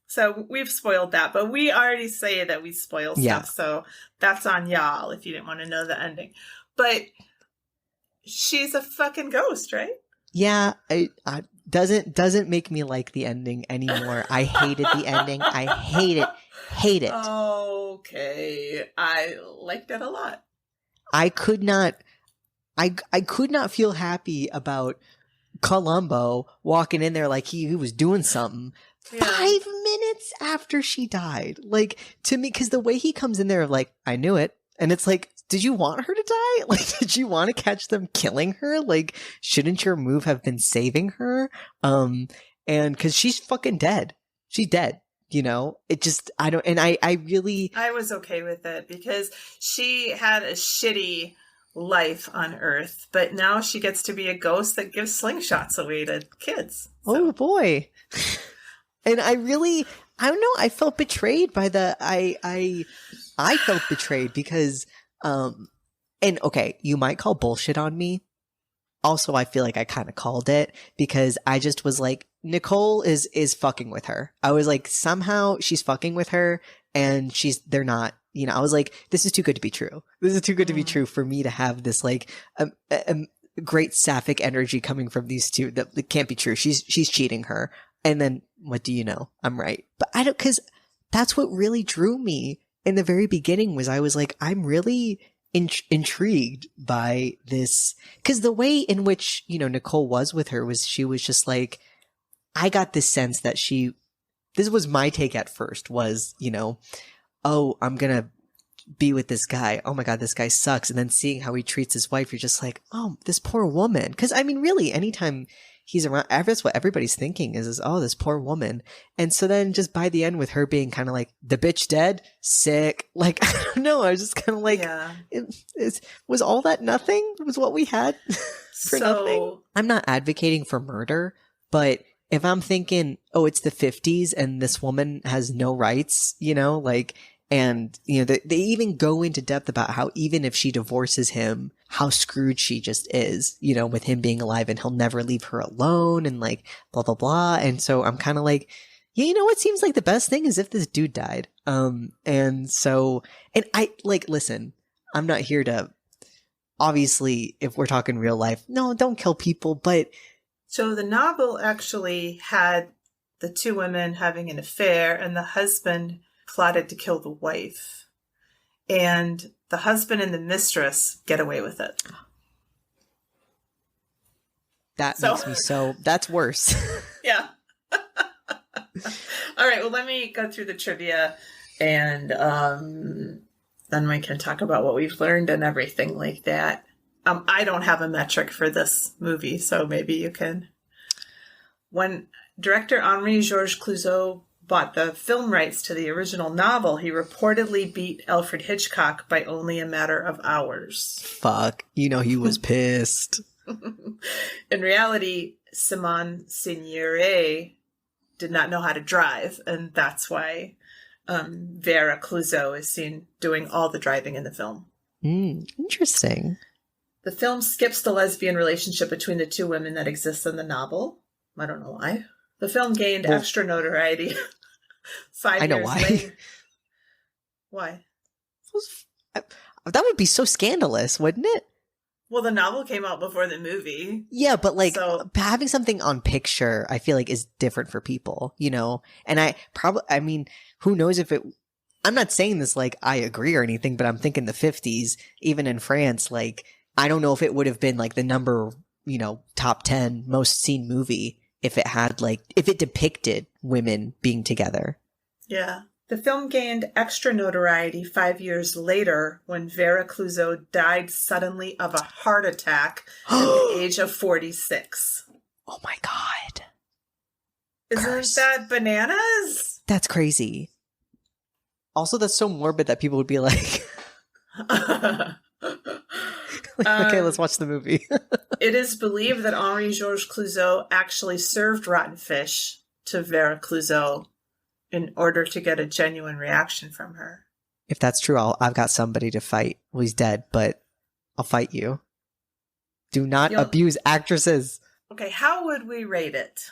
S1: So we've spoiled that, but we already say that we spoil stuff.
S2: Yeah.
S1: So that's on y'all if you didn't want to know the ending. But she's a fucking ghost, right?
S2: Yeah. I doesn't make me like the ending anymore. I hated the ending. I hate it.
S1: Okay. I liked it a lot.
S2: I could not feel happy about Columbo walking in there like he was doing something 5 minutes after she died. Like, to me, because the way he comes in there, like, I knew it. And it's like, did you want her to die? Like, did you want to catch them killing her? Like, shouldn't your move have been saving her? And because she's fucking dead. She's dead. It just, I was
S1: okay with it because she had a shitty life on Earth, but now she gets to be a ghost that gives slingshots away to kids. So.
S2: Oh boy. And I don't know, I felt betrayed by I felt betrayed because, and okay, you might call bullshit on me. Also, I feel like I kind of called it because I just was like, Nicole is fucking with her. I was like, somehow she's fucking with her and they're not, I was like, this is too good to be true. This is too good to be true for me to have this like, great sapphic energy coming from these two that it can't be true. She's cheating her. And then what do you know? I'm right. But cause that's what really drew me in the very beginning was I was like, I'm really intrigued by this. Cause the way in which, Nicole was with her was she was just like, I got this sense that this was my take at first was, oh, I'm going to be with this guy. Oh my God, this guy sucks. And then seeing how he treats his wife, you're just like, oh, this poor woman. Cause I mean, really, anytime he's around. That's what everybody's thinking is, oh, this poor woman. And so then just by the end with her being kind of like, the bitch dead, sick. Like, I don't know. I was just kind of like, was all that nothing? Was what we had for nothing? I'm not advocating for murder, but if I'm thinking, oh, it's the 50s and this woman has no rights, you know, like, and, you know, they even go into depth about how even if she divorces him, how screwed she just is, you know, with him being alive and he'll never leave her alone and like blah, blah, blah. And so I'm kind of like, yeah, you know what seems like the best thing is if this dude died. And so, and I like, listen, I'm not here to, obviously, if we're talking real life, no, don't kill people. But
S1: so the novel actually had the two women having an affair and the husband plotted to kill the wife. And the husband and the mistress get away with it.
S2: That makes me so... That's worse.
S1: Yeah. All right, well, let me go through the trivia and then we can talk about what we've learned and everything like that. I don't have a metric for this movie, so maybe you can. When director Henri-Georges Clouzot bought the film rights to the original novel, he reportedly beat Alfred Hitchcock by only a matter of hours.
S2: Fuck. You know he was pissed.
S1: In reality, Simone Signoret did not know how to drive, and that's why Vera Clouzot is seen doing all the driving in the film.
S2: Interesting.
S1: The film skips the lesbian relationship between the two women that exists in the novel. I don't know why. The film gained extra notoriety 5 years later. I know why. Why?
S2: That would be so scandalous, wouldn't it?
S1: Well, the novel came out before the movie.
S2: Yeah, but like having something on picture, I feel like is different for people, you know? And I mean, who knows if it, I'm not saying this like I agree or anything, but I'm thinking the 50s, even in France, like, I don't know if it would have been like the number, you know, top 10 most seen movie if it had like, if it depicted women being together.
S1: Yeah. The film gained extra notoriety 5 years later when Vera Clouzot died suddenly of a heart attack at the age of 46.
S2: Oh my God.
S1: Isn't that bananas?
S2: That's crazy. Also, that's so morbid that people would be like, okay, let's watch the movie.
S1: It is believed that Henri-Georges Clouzot actually served rotten fish to Vera Clouzot in order to get a genuine reaction from her.
S2: If that's true, I've got somebody to fight. Well, he's dead, but I'll fight you. Do not abuse actresses.
S1: Okay, how would we rate it?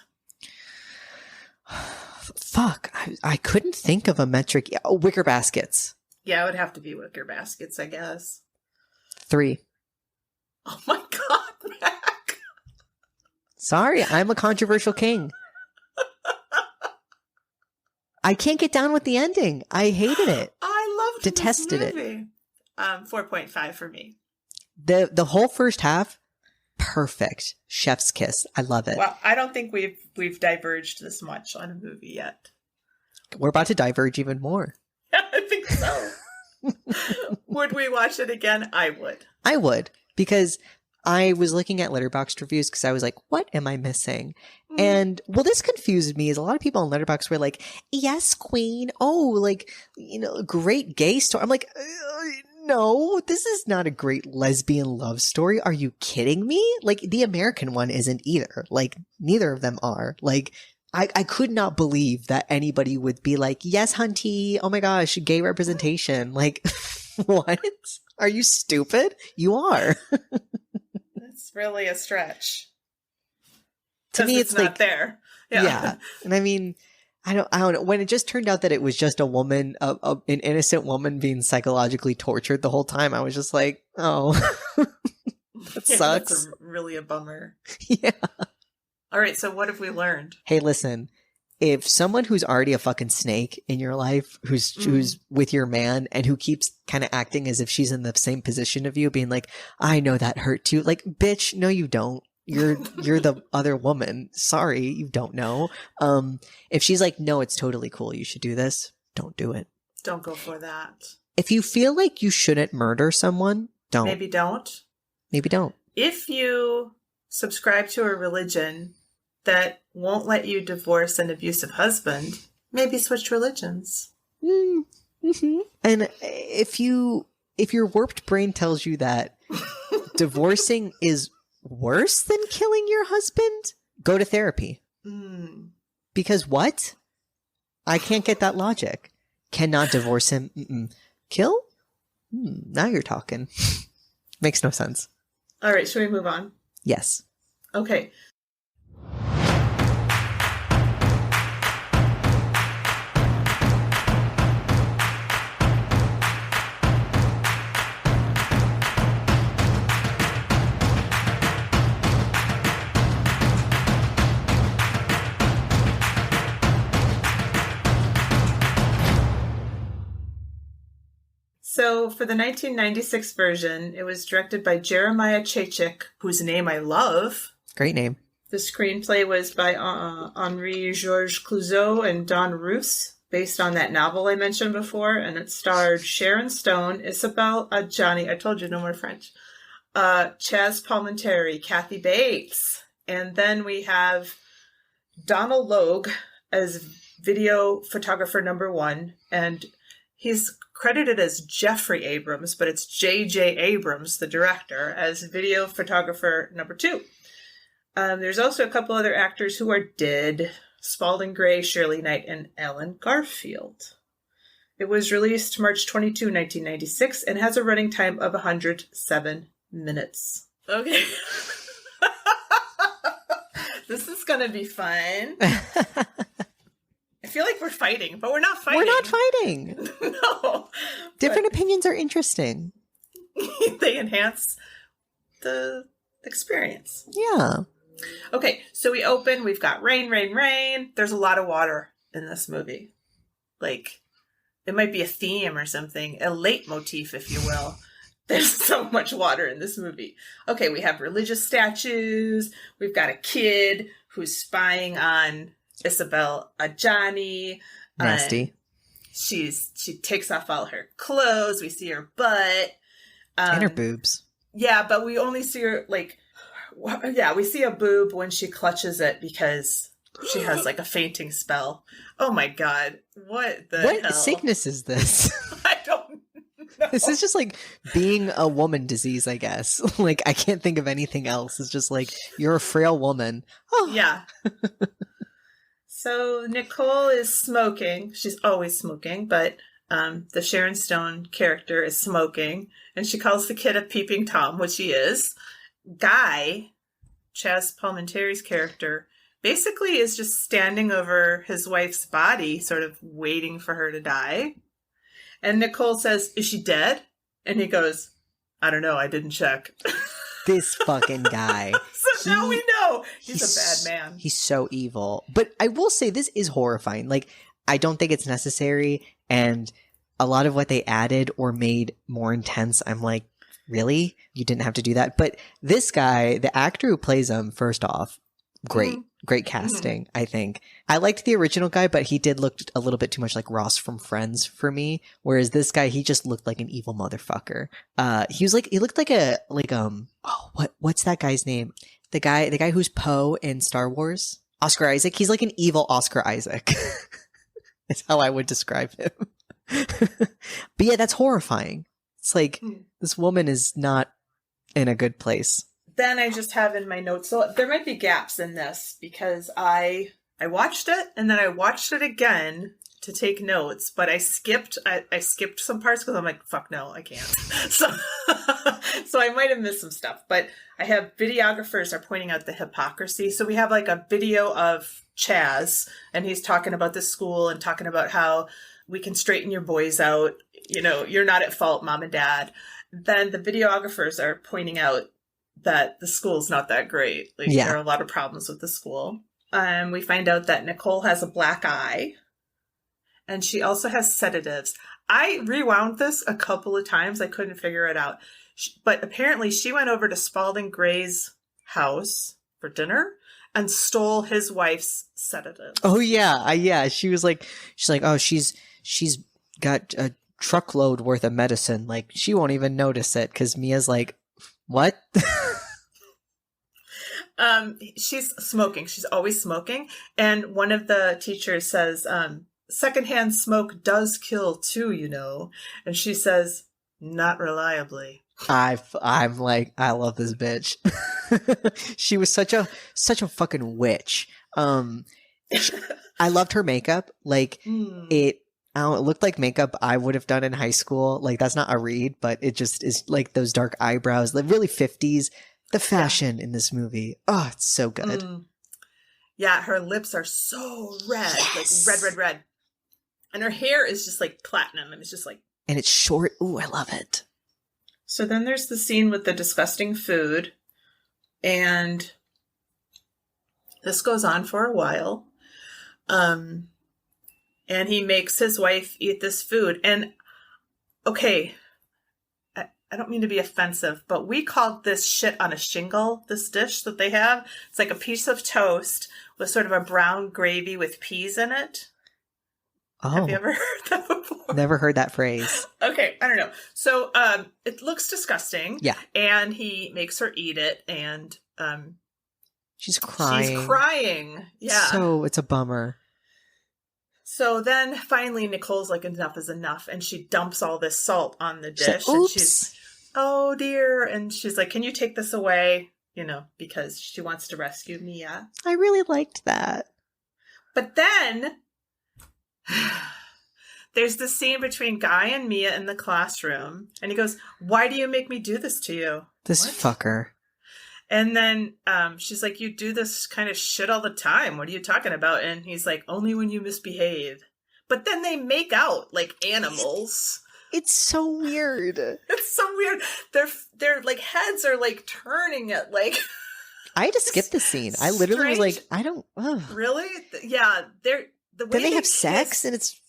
S2: Fuck, I couldn't think of a metric. Oh, wicker baskets.
S1: Yeah, it would have to be wicker baskets, I guess.
S2: 3.
S1: Oh my God, Mac.
S2: Sorry, I'm a controversial king. I can't get down with the ending. I hated it.
S1: I loved
S2: Detested
S1: this movie. 4.5 for me.
S2: The whole first half, perfect. Chef's kiss. I love it.
S1: Well, I don't think we've diverged this much on a movie yet.
S2: We're about to diverge even more.
S1: Yeah, I think so. Would we watch it again? I would.
S2: I would, because I was looking at Letterboxd reviews because I was like, what am I missing? And, well, this confused me, is a lot of people on Letterboxd were like, yes, queen. Oh, like, you know, great gay story. I'm like, no, this is not a great lesbian love story. Are you kidding me? Like, the American one isn't either. Like, neither of them are. Like, I could not believe that anybody would be like, yes, hunty. Oh my gosh, gay representation. Like, what? Are you stupid? You are.
S1: It's really a stretch.
S2: To me, it's
S1: not
S2: like
S1: there.
S2: Yeah. And I mean, I don't know. When it just turned out that it was just a woman, an innocent woman being psychologically tortured the whole time, I was just like, oh, that sucks.
S1: That's really a bummer.
S2: Yeah.
S1: All right. So what have we learned?
S2: Hey, listen, if someone who's already a fucking snake in your life, who's with your man and who keeps kind of acting as if she's in the same position of you, being like, I know that hurt too. Like, bitch, no, you don't. You're the other woman. Sorry, you don't know. If she's like, no, it's totally cool, you should do this, don't do it.
S1: Don't go for that.
S2: If you feel like you shouldn't murder someone, don't.
S1: Maybe don't.
S2: Maybe don't.
S1: If you subscribe to a religion that won't let you divorce an abusive husband, maybe switch religions.
S2: Mm-hmm. And if your warped brain tells you that divorcing is worse than killing your husband, go to therapy. Because what? I can't get that logic. Cannot divorce him. Kill? Now you're talking. Makes no sense.
S1: All right, should we move on?
S2: Yes.
S1: Okay. So for the 1996 version, it was directed by Jeremiah Chachik, whose name I love.
S2: Great name.
S1: The screenplay was by Henri-Georges Clouzot and Don Roos, based on that novel I mentioned before, and it starred Sharon Stone, Isabelle Adjani, I told you no more French, Chaz Palminteri, Kathy Bates, and then we have Donald Logue as video photographer number 1, and he's credited as Jeffrey Abrams, but it's J.J. Abrams, the director, as video photographer number 2. There's also a couple other actors who are dead. Spalding Gray, Shirley Knight, and Alan Garfield. It was released March 22, 1996, and has a running time of 107 minutes. Okay. This is going to be fun. I feel like we're fighting, but we're not fighting.
S2: We're not fighting.
S1: No.
S2: Different opinions are interesting.
S1: They enhance the experience.
S2: Yeah.
S1: Okay, so we open, we've got rain, rain, rain. There's a lot of water in this movie. Like, it might be a theme or something, a leitmotif, if you will. There's so much water in this movie. Okay, we have religious statues. We've got a kid who's spying on Isabelle Adjani.
S2: Nasty.
S1: She takes off all her clothes. We see her butt.
S2: And her boobs.
S1: Yeah, but we only see her, like... Yeah, we see a boob when she clutches it because she has like a fainting spell. Oh my god. What hell?
S2: Sickness is this?
S1: I don't know.
S2: This is just like being a woman disease, I guess. Like, I can't think of anything else. It's just like, you're a frail woman. Oh.
S1: Yeah. So Nicole is smoking. She's always smoking, but the Sharon Stone character is smoking. And she calls the kid a peeping Tom, which he is. Guy, Chaz Palminteri's character, basically is just standing over his wife's body, sort of waiting for her to die. And Nicole says, "Is she dead?" And he goes, "I don't know, I didn't check."
S2: This fucking guy.
S1: So now we know he's a bad man. He's
S2: so evil. But I will say, this is horrifying. Like, I don't think it's necessary. And a lot of what they added or made more intense, I'm like, really? You didn't have to do that? But this guy, the actor who plays him, first off, great. Great casting, I think. I liked the original guy, but he did look a little bit too much like Ross from Friends for me. Whereas this guy, he just looked like an evil motherfucker. He looked like what's that guy's name? The guy who's Poe in Star Wars? Oscar Isaac. He's like an evil Oscar Isaac. That's how I would describe him. But yeah, that's horrifying. It's like, this woman is not in a good place.
S1: Then I just have in my notes, so there might be gaps in this because I watched it and then I watched it again to take notes, but I skipped some parts because I'm like, fuck no, I can't. So I might have missed some stuff, but I have videographers are pointing out the hypocrisy. So we have like a video of Chaz and he's talking about the school and talking about how we can straighten your boys out. You know, you're not at fault, mom and dad. Then the videographers are pointing out that the school's not that great. Like, there are a lot of problems with the school. We find out that Nicole has a black eye. And she also has sedatives. I rewound this a couple of times. I couldn't figure it out. But apparently she went over to Spalding Gray's house for dinner and stole his wife's sedatives.
S2: Oh, yeah. Yeah. She's like, oh, she's got a truckload worth of medicine. Like, she won't even notice it because Mia's like, what?
S1: She's smoking. She's always smoking. And one of the teachers says, secondhand smoke does kill too, you know. And she says, not reliably.
S2: I'm like, I love this bitch. She was such a fucking witch. I loved her makeup. Like it looked like makeup I would have done in high school. Like that's not a read, but it just is like those dark eyebrows, like really 50s. The fashion in this movie. Oh, it's so good.
S1: Yeah, her lips are so red. Yes. Like red. And her hair is just like platinum. And it's just like.
S2: And it's short. Ooh, I love it.
S1: So then there's the scene with the disgusting food. And this goes on for a while. And he makes his wife eat this food. And, okay, I don't mean to be offensive, but we called this shit on a shingle, this dish that they have. It's like a piece of toast with sort of a brown gravy with peas in it.
S2: Oh.
S1: Have you ever heard that before?
S2: Never heard that phrase.
S1: Okay, I don't know. So it looks disgusting.
S2: Yeah.
S1: And he makes her eat it, and
S2: she's crying.
S1: She's crying. Yeah.
S2: So it's a bummer.
S1: So then finally Nicole's like, enough is enough. And she dumps all this salt on the dish.
S2: She's like,
S1: and she's, oh dear. And she's like, can you take this away? You know, because she wants to rescue Mia.
S2: I really liked that.
S1: But then there's the scene between Guy and Mia in the classroom. And he goes, why do you make me do this to you?
S2: This fucker.
S1: And then she's like, you do this kind of shit all the time. What are you talking about? And he's like, only when you misbehave. But then they make out like animals.
S2: It's so weird.
S1: It's so weird. Their like heads are like turning at like.
S2: I had to skip the scene. I literally was like, I don't.
S1: Really? Yeah. The way
S2: then they have sex and it's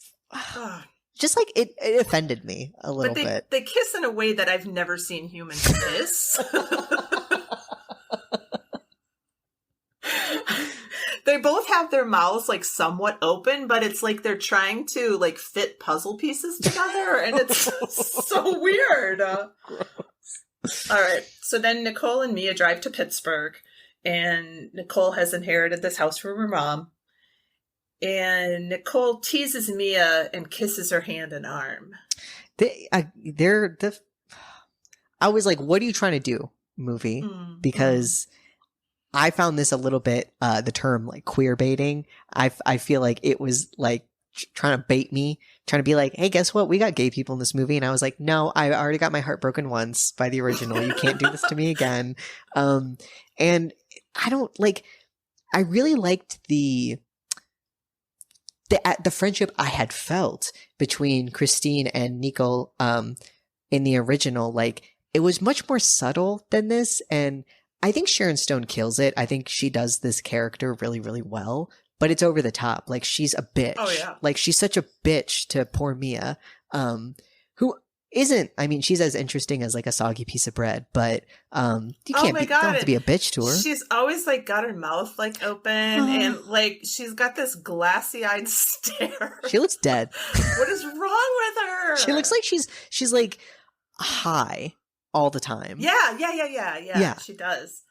S2: just like it offended me a little bit.
S1: They kiss in a way that I've never seen humans kiss. They both have their mouths like somewhat open, but it's like they're trying to like fit puzzle pieces together, and it's so weird. All right, so then Nicole and Mia drive to Pittsburgh, and Nicole has inherited this house from her mom, and Nicole teases Mia and kisses her hand and arm.
S2: I was like, what are you trying to do, movie? Because I found this a little bit, the term like queer baiting. I feel like it was like trying to bait me, trying to be like, hey, guess what? We got gay people in this movie. And I was like, no, I already got my heart broken once by the original. You can't do this to me again. And I don't like, I really liked the friendship I had felt between Christine and Nico, in the original. Like it was much more subtle than this. And I think Sharon Stone kills it. I think she does this character really, really well, but it's over the top. Like she's a bitch.
S1: Oh yeah.
S2: Like she's such a bitch to poor Mia, who isn't, I mean, she's as interesting as like a soggy piece of bread, but, you can't don't have to be a bitch to her.
S1: She's always like got her mouth like open and like she's got this glassy eyed stare.
S2: She looks dead.
S1: What is wrong with her?
S2: She looks like she's like high all the time.
S1: Yeah, she does.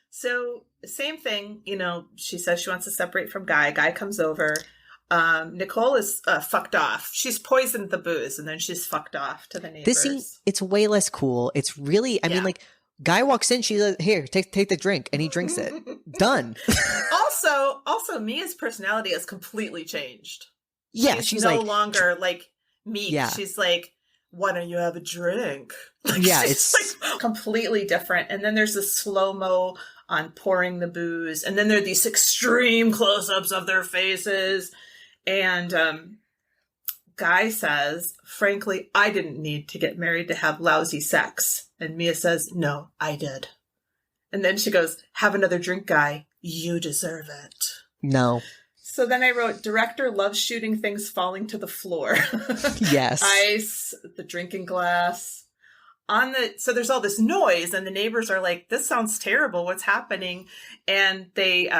S1: So same thing, you know, she says she wants to separate from Guy. Guy comes over. Nicole is fucked off. She's poisoned the booze and then she's fucked off to the neighbors.
S2: This scene, it's way less cool. It's really, I mean, like, Guy walks in, she's like, here, take the drink, and he drinks it. Done.
S1: Also, Mia's personality has completely changed.
S2: Yeah,
S1: she's no longer like meek.
S2: Yeah.
S1: She's like, why don't you have a drink? Like,
S2: yeah,
S1: it's like completely different. And then there's this slow-mo on pouring the booze. And then there are these extreme close-ups of their faces. And Guy says, frankly, I didn't need to get married to have lousy sex. And Mia says, no, I did. And then she goes, have another drink, Guy. You deserve it.
S2: No.
S1: So then I wrote, director loves shooting things falling to the floor.
S2: Yes.
S1: Ice, the drinking glass. So there's all this noise and the neighbors are like, this sounds terrible. What's happening? And they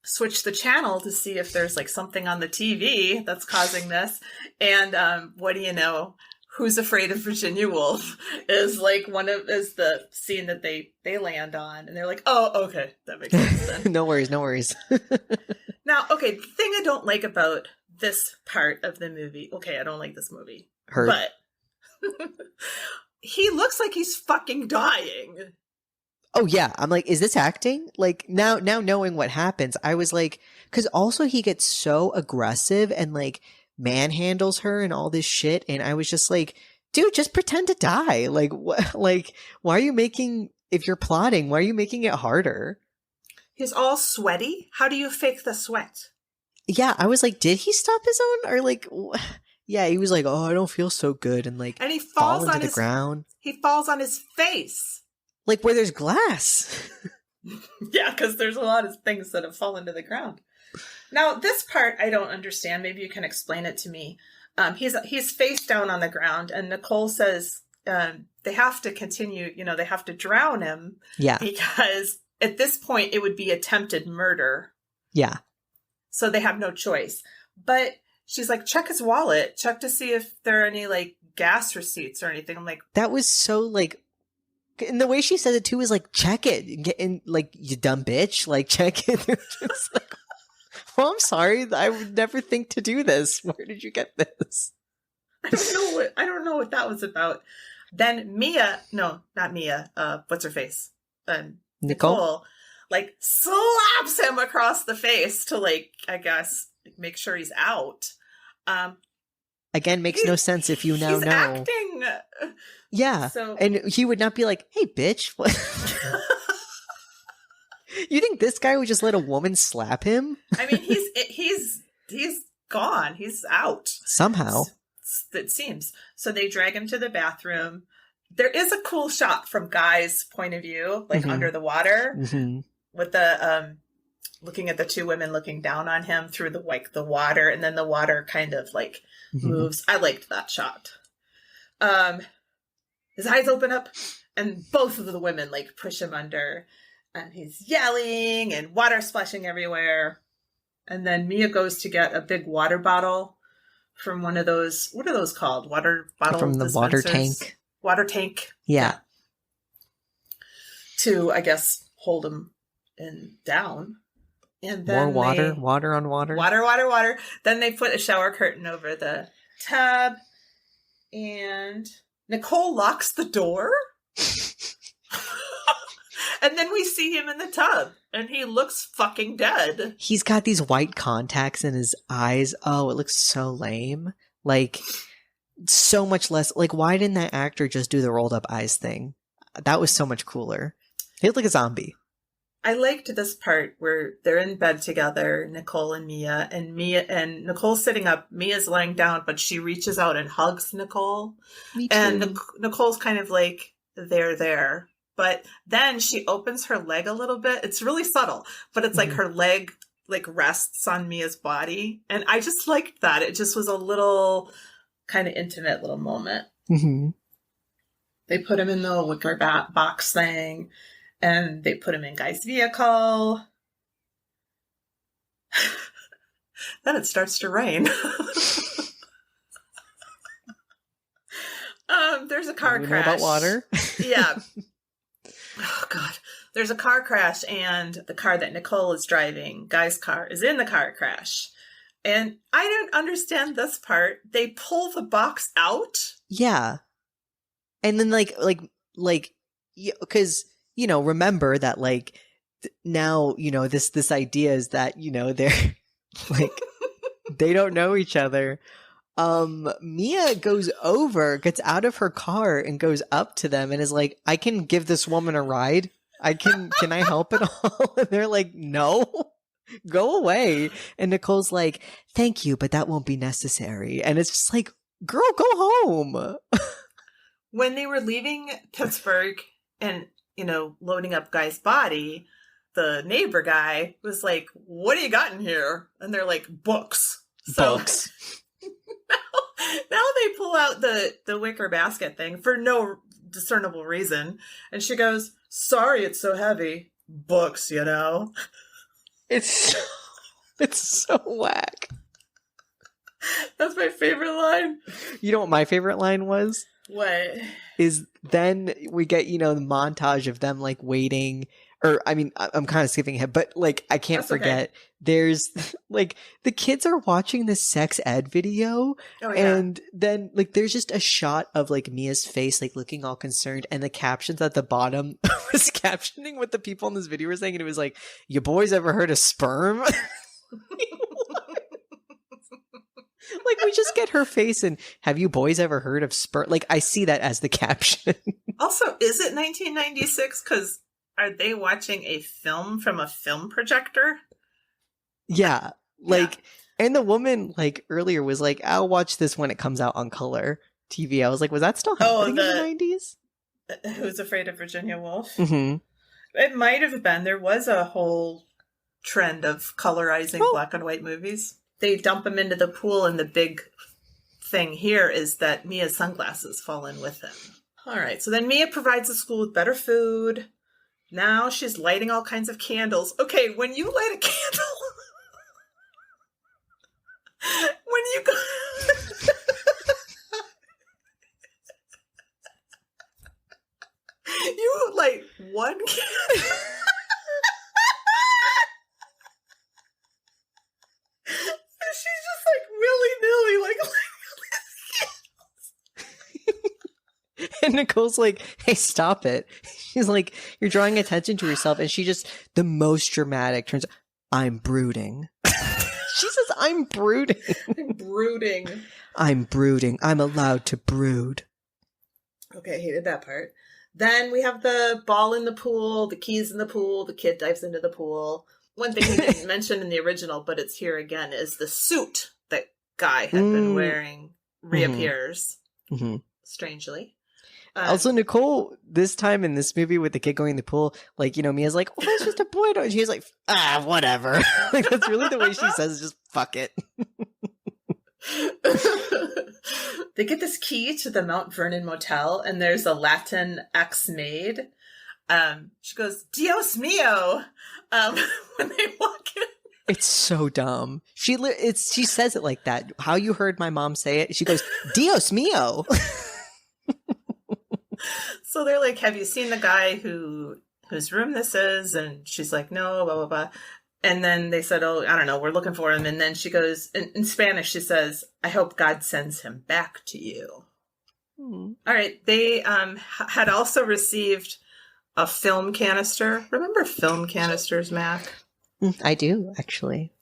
S1: switch the channel to see if there's like something on the TV that's causing this. And what do you know? Who's Afraid of Virginia Woolf is like is the scene that they land on, and they're like, oh, okay, that makes sense then.
S2: No worries, no worries.
S1: Now, okay, the thing I don't like about this part of the movie, okay, I don't like this movie, but he looks like he's fucking dying.
S2: Oh yeah, I'm like, is this acting? Like now knowing what happens, I was like, because also he gets so aggressive and like manhandles her and all this shit, and I was just like, dude, just pretend to die. Like like why are you making, if you're plotting, why are you making it harder?
S1: He's all sweaty. How do you fake the sweat?
S2: Yeah, I was like, did he stop his own, or like yeah, he was like, oh, I don't feel so good, and like,
S1: and he falls
S2: on the ground.
S1: He falls on his face,
S2: like where there's glass.
S1: Yeah, because there's a lot of things that have fallen to the ground. Now, this part I don't understand. Maybe you can explain it to me. He's face down on the ground, and Nicole says they have to continue. You know, they have to drown him.
S2: Yeah,
S1: because at this point it would be attempted murder.
S2: Yeah,
S1: so they have no choice. But she's like, check his wallet, check to see if there are any like gas receipts or anything. I'm like,
S2: that was so like. And the way she said it too is like, check it, get in, like, you dumb bitch, like, check it. Just like, well, I'm sorry, I would never think to do this. Where did you get this?
S1: I don't know what that was about. Then not Mia. What's her face? Nicole, like, slaps him across the face to, like, I guess, make sure he's out.
S2: Again, makes no sense if you now know.
S1: Acting.
S2: Yeah.
S1: So,
S2: and he would not be like, hey, bitch. What? You think this guy would just let a woman slap him?
S1: I mean, he's gone. He's out.
S2: Somehow.
S1: It seems. So they drag him to the bathroom. There is a cool shot from Guy's point of view, like under the water, with the looking at the two women looking down on him through the water, and then the water kind of like moves. I liked that shot. His eyes open up, and both of the women like push him under, and he's yelling and water splashing everywhere. And then Mia goes to get a big water bottle from one of those, what are those called? Water bottle
S2: from the
S1: dispensers?
S2: water tank.
S1: Water tank.
S2: Yeah.
S1: To, I guess, hold him down. And then
S2: more water on water.
S1: Water. Then they put a shower curtain over the tub, and Nicole locks the door. And then we see him in the tub, and he looks fucking dead. He's
S2: got these white contacts in his eyes. Oh, it looks so lame. Like, so much less. Like, why didn't that actor just do the rolled up eyes thing? That was so much cooler. He looked like a zombie.
S1: I liked this part where they're in bed together, Nicole and Nicole's sitting up, Mia's lying down, but she reaches out and hugs Nicole.
S2: Me too.
S1: And Nicole's kind of like, they're there. But then she opens her leg a little bit. It's really subtle, but it's like her leg like rests on Mia's body. And I just liked that. It just was a little kind of intimate little moment.
S2: Mm-hmm.
S1: They put him in the wicker box thing, and they put him in Guy's vehicle. Then it starts to rain. There's a car crash.
S2: Know about water?
S1: Yeah. Oh, God. There's a car crash, and the car that Nicole is driving, Guy's car, is in the car crash. And I don't understand this part. They pull the box out.
S2: Yeah. And then because, remember that like now, this idea is that, they're like, they don't know each other. Mia gets out of her car and goes up to them and is like, I can give this woman a ride. Can I help at all? And they're like, no, go away. And Nicole's like, thank you, but that won't be necessary. And it's just like, girl, go home.
S1: When they were leaving Pittsburgh and, loading up Guy's body, the neighbor guy was like, what do you got in here? And they're like, books.
S2: Books.
S1: Now they pull out the wicker basket thing for no discernible reason. And she goes, sorry, it's so heavy. Books,
S2: It's so whack.
S1: That's my favorite line.
S2: You know what my favorite line was?
S1: What?
S2: Is then we get, the montage of them like waiting, or I mean, I'm kind of skipping ahead, but like I can't
S1: That's
S2: forget
S1: okay.
S2: there's like the kids are watching this sex ed video,
S1: Oh, yeah.
S2: and then like there's just a shot of like Mia's face like looking all concerned, and the captions at the bottom was captioning what the people in this video were saying, and it was like, "You boys ever heard of sperm?" Like, we just get her face and have you boys ever heard of sperm? Like, I see that as the caption.
S1: Also, is it 1996? Because are they watching a film from a film projector?
S2: Yeah. Like, and the woman, like, earlier was like, I'll watch this when it comes out on color TV. I was like, was that still happening in the 90s?
S1: Who's Afraid of Virginia Woolf?
S2: Mm-hmm.
S1: It might have been. There was a whole trend of colorizing black and white movies. They dump him into the pool, and the big thing here is that Mia's sunglasses fall in with him. All right, so then Mia provides the school with better food. Now she's lighting all kinds of candles. Okay, when you light a candle, when you go... you light one candle... She's just like willy-nilly, like
S2: And Nicole's like, hey, stop it. She's like, you're drawing attention to yourself. And she just, the most dramatic turns, I'm brooding. She says, I'm brooding.
S1: I'm brooding.
S2: I'm brooding. I'm allowed to brood.
S1: Okay, I hated that part. Then we have the ball in the pool, the keys in the pool, the kid dives into the pool. One thing we didn't mention in the original, but it's here again, is the suit that Guy had been wearing reappears, strangely.
S2: Also, Nicole, this time in this movie with the kid going in the pool, like, Mia's like, oh, that's just a boy toy. And she's like, whatever. Like, that's really the way she says, just fuck it.
S1: They get this key to the Mount Vernon Motel, and there's a Latin ex-maid. She goes, Dios mio, when they walk in.
S2: It's so dumb. She says it like that. How you heard my mom say it? She goes, Dios mio.
S1: So they're like, have you seen the guy whose room this is? And she's like, no, blah, blah, blah. And then they said, oh, I don't know, we're looking for him. And then she goes, in Spanish, she says, I hope God sends him back to you. All right. They had also received a film canister. Remember film canisters, Mac?
S2: I do, actually.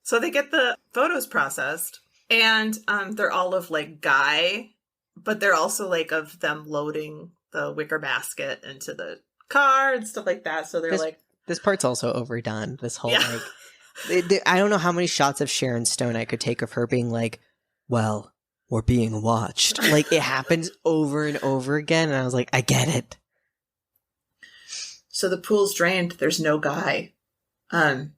S1: So they get the photos processed, and they're all of like Guy, but they're also like of them loading the wicker basket into the car and stuff like that. So they're
S2: this part's also overdone. This whole I don't know how many shots of Sharon Stone I could take of her being like, well, we're being watched. Like, it happens over and over again, and I was like, I get it.
S1: So the pool's drained. There's no Guy. And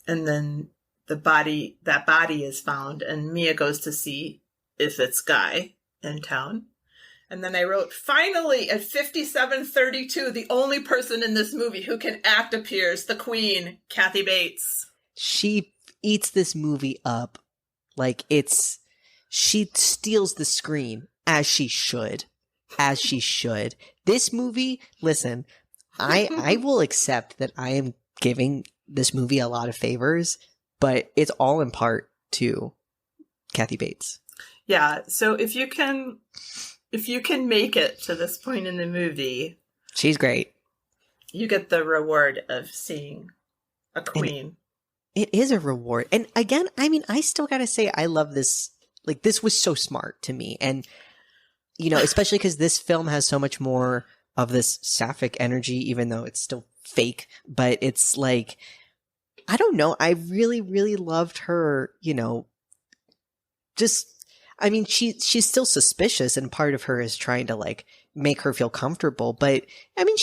S1: then that body is found, and Mia goes to see if it's Guy in town. And then I wrote, finally, at 57:32, the only person in this movie who can act appears, the queen, Kathy Bates.
S2: She eats this movie up like she steals the screen, as she should. As she should. This movie, listen, I will accept that I am giving this movie a lot of favors, but it's all in part to Kathy Bates.
S1: Yeah, so if you can make it to this point in the movie,
S2: she's great.
S1: You get the reward of seeing a queen.
S2: It is a reward. And again, I mean, I still gotta say, I love this. Like, this was so smart to me. And, especially because this film has so much more of this sapphic energy, even though it's still fake. But it's like, I don't know. I really, really loved her, she's still suspicious, and part of her is trying to like make her feel comfortable. But I mean,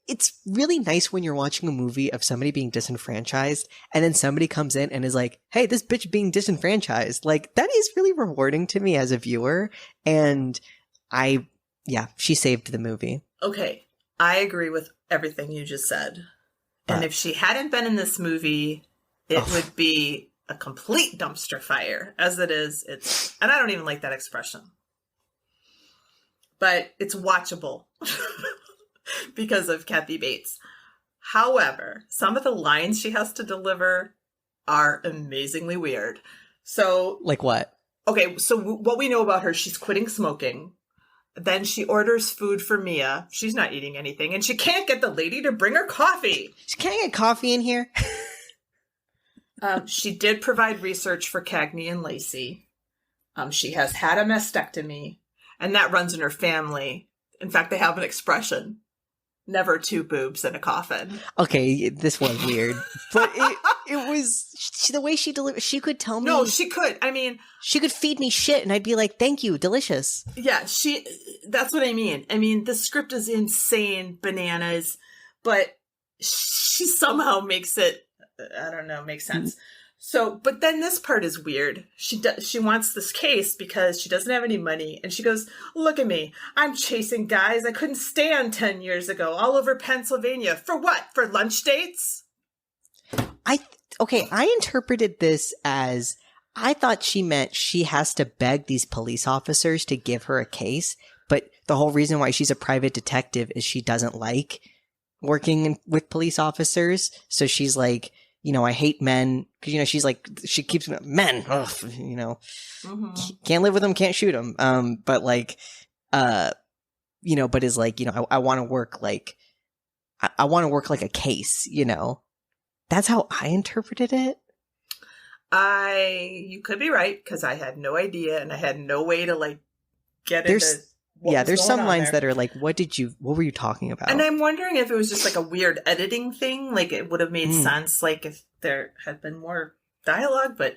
S2: it's really nice when you're watching a movie of somebody being disenfranchised, and then somebody comes in and is like, hey, this bitch being disenfranchised. Like, that is really rewarding to me as a viewer. And she saved the movie.
S1: Okay. I agree with everything you just said. And if she hadn't been in this movie, it would be a complete dumpster fire. As it is, and I don't even like that expression, but it's watchable because of Kathy Bates. However, some of the lines she has to deliver are amazingly weird. So,
S2: like what?
S1: Okay, so what we know about her, she's quitting smoking. Then she orders food for Mia. She's not eating anything, and she can't get the lady to bring her coffee.
S2: She can't get coffee in here.
S1: She did provide research for Cagney and Lacey. She has had a mastectomy, and that runs in her family. In fact, they have an expression: never two boobs in a coffin.
S2: Okay, this was weird, but it was the way she delivered. She could tell me.
S1: No, she could. I mean,
S2: she could feed me shit, and I'd be like, "Thank you, delicious."
S1: Yeah, that's what I mean. I mean, the script is insane, bananas, but she somehow makes it, I don't know, makes sense. So, but then this part is weird. She wants this case because she doesn't have any money. And she goes, look at me. I'm chasing guys I couldn't stand 10 years ago all over Pennsylvania. For what? For lunch dates?
S2: I interpreted this as, I thought she meant she has to beg these police officers to give her a case. But the whole reason why she's a private detective is she doesn't like working with police officers. So she's like, I hate men, because, she's like, she keeps men, ugh, can't live with them, can't shoot them. But like, but is like, I want to work like, I want to work like a case, That's how I interpreted it.
S1: You could be right, because I had no idea, and I had no way to like get into.
S2: There's some lines that are like, what were you talking about?
S1: And I'm wondering if it was just like a weird editing thing. Like it would have made sense, like if there had been more dialogue. But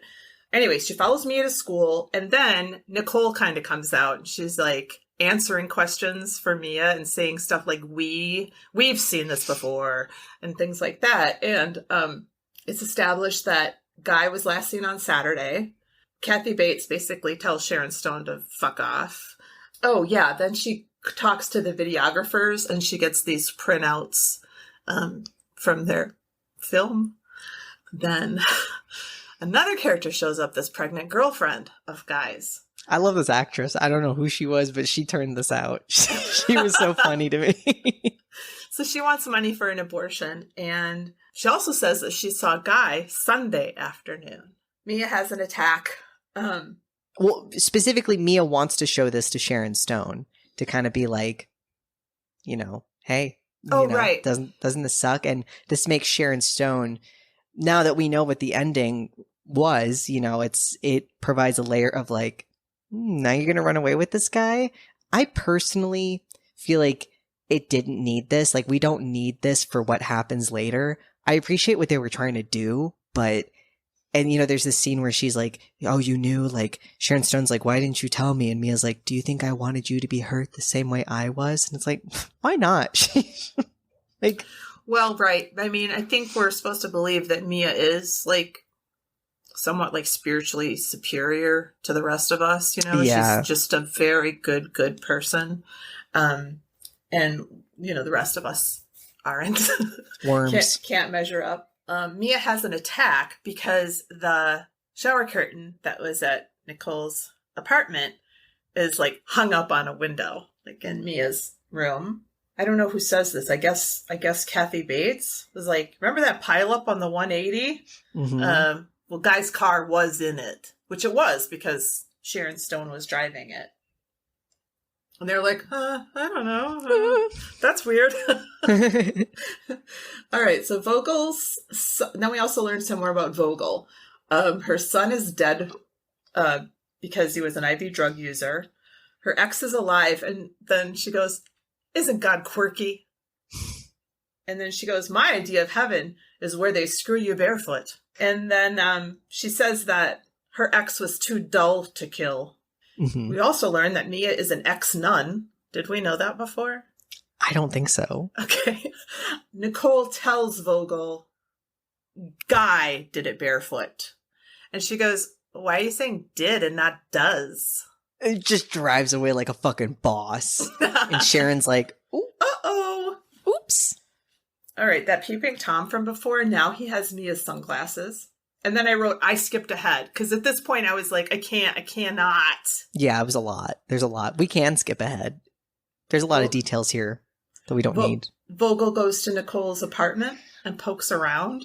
S1: anyway, she follows me to school, and then Nicole kind of comes out, and she's like answering questions for Mia and saying stuff like, we've seen this before and things like that. And it's established that Guy was last seen on Saturday. Kathy Bates basically tells Sharon Stone to fuck off. Oh, yeah. Then she talks to the videographers, and she gets these printouts from their film. Then another character shows up, this pregnant girlfriend of Guy's.
S2: I love this actress. I don't know who she was, but she turned this out. She was so funny to me.
S1: So she wants money for an abortion. And she also says that she saw Guy Sunday afternoon. Mia has an attack.
S2: Well, specifically, Mia wants to show this to Sharon Stone to kind of be like, hey,
S1: right.
S2: Doesn't this suck? And this makes Sharon Stone, now that we know what the ending was, it provides a layer of like, now you're going to run away with this guy? I personally feel like it didn't need this. Like, we don't need this for what happens later. I appreciate what they were trying to do, but... And, there's this scene where she's like, oh, you knew, like, Sharon Stone's like, why didn't you tell me? And Mia's like, do you think I wanted you to be hurt the same way I was? And it's like, why not? Like,
S1: well, right. I mean, I think we're supposed to believe that Mia is, like, somewhat, like, spiritually superior to the rest of us,
S2: Yeah.
S1: She's just a very good person. And, the rest of us aren't.
S2: Worms.
S1: Can't measure up. Mia has an attack because the shower curtain that was at Nicole's apartment is like hung up on a window, like in Mia's room. I don't know who says this. I guess Kathy Bates was like, remember that pileup on the 180?
S2: Mm-hmm.
S1: Well, Guy's car was in it, which it was because Sharon Stone was driving it. And they're like, I don't know. That's weird. All right. So Vogel's... Then we also learned some more about Vogel. Her son is dead because he was an IV drug user. Her ex is alive. And then she goes, isn't God quirky? And then she goes, my idea of heaven is where they screw you barefoot. And then she says that her ex was too dull to kill.
S2: Mm-hmm.
S1: We also learned that Mia is an ex-nun. Did we know that before?
S2: I don't think so.
S1: Okay. Nicole tells Vogel, Guy did it barefoot. And she goes, why are you saying did and not does?
S2: It just drives away like a fucking boss. And Sharon's like,
S1: uh-oh.
S2: Oops.
S1: All right, that peeping Tom from before, now he has Mia's sunglasses. And then I wrote, I skipped ahead. Because at this point I was like, I cannot.
S2: Yeah, it was a lot. There's a lot. We can skip ahead. There's a lot of details here that we don't need.
S1: Vogel goes to Nicole's apartment and pokes around.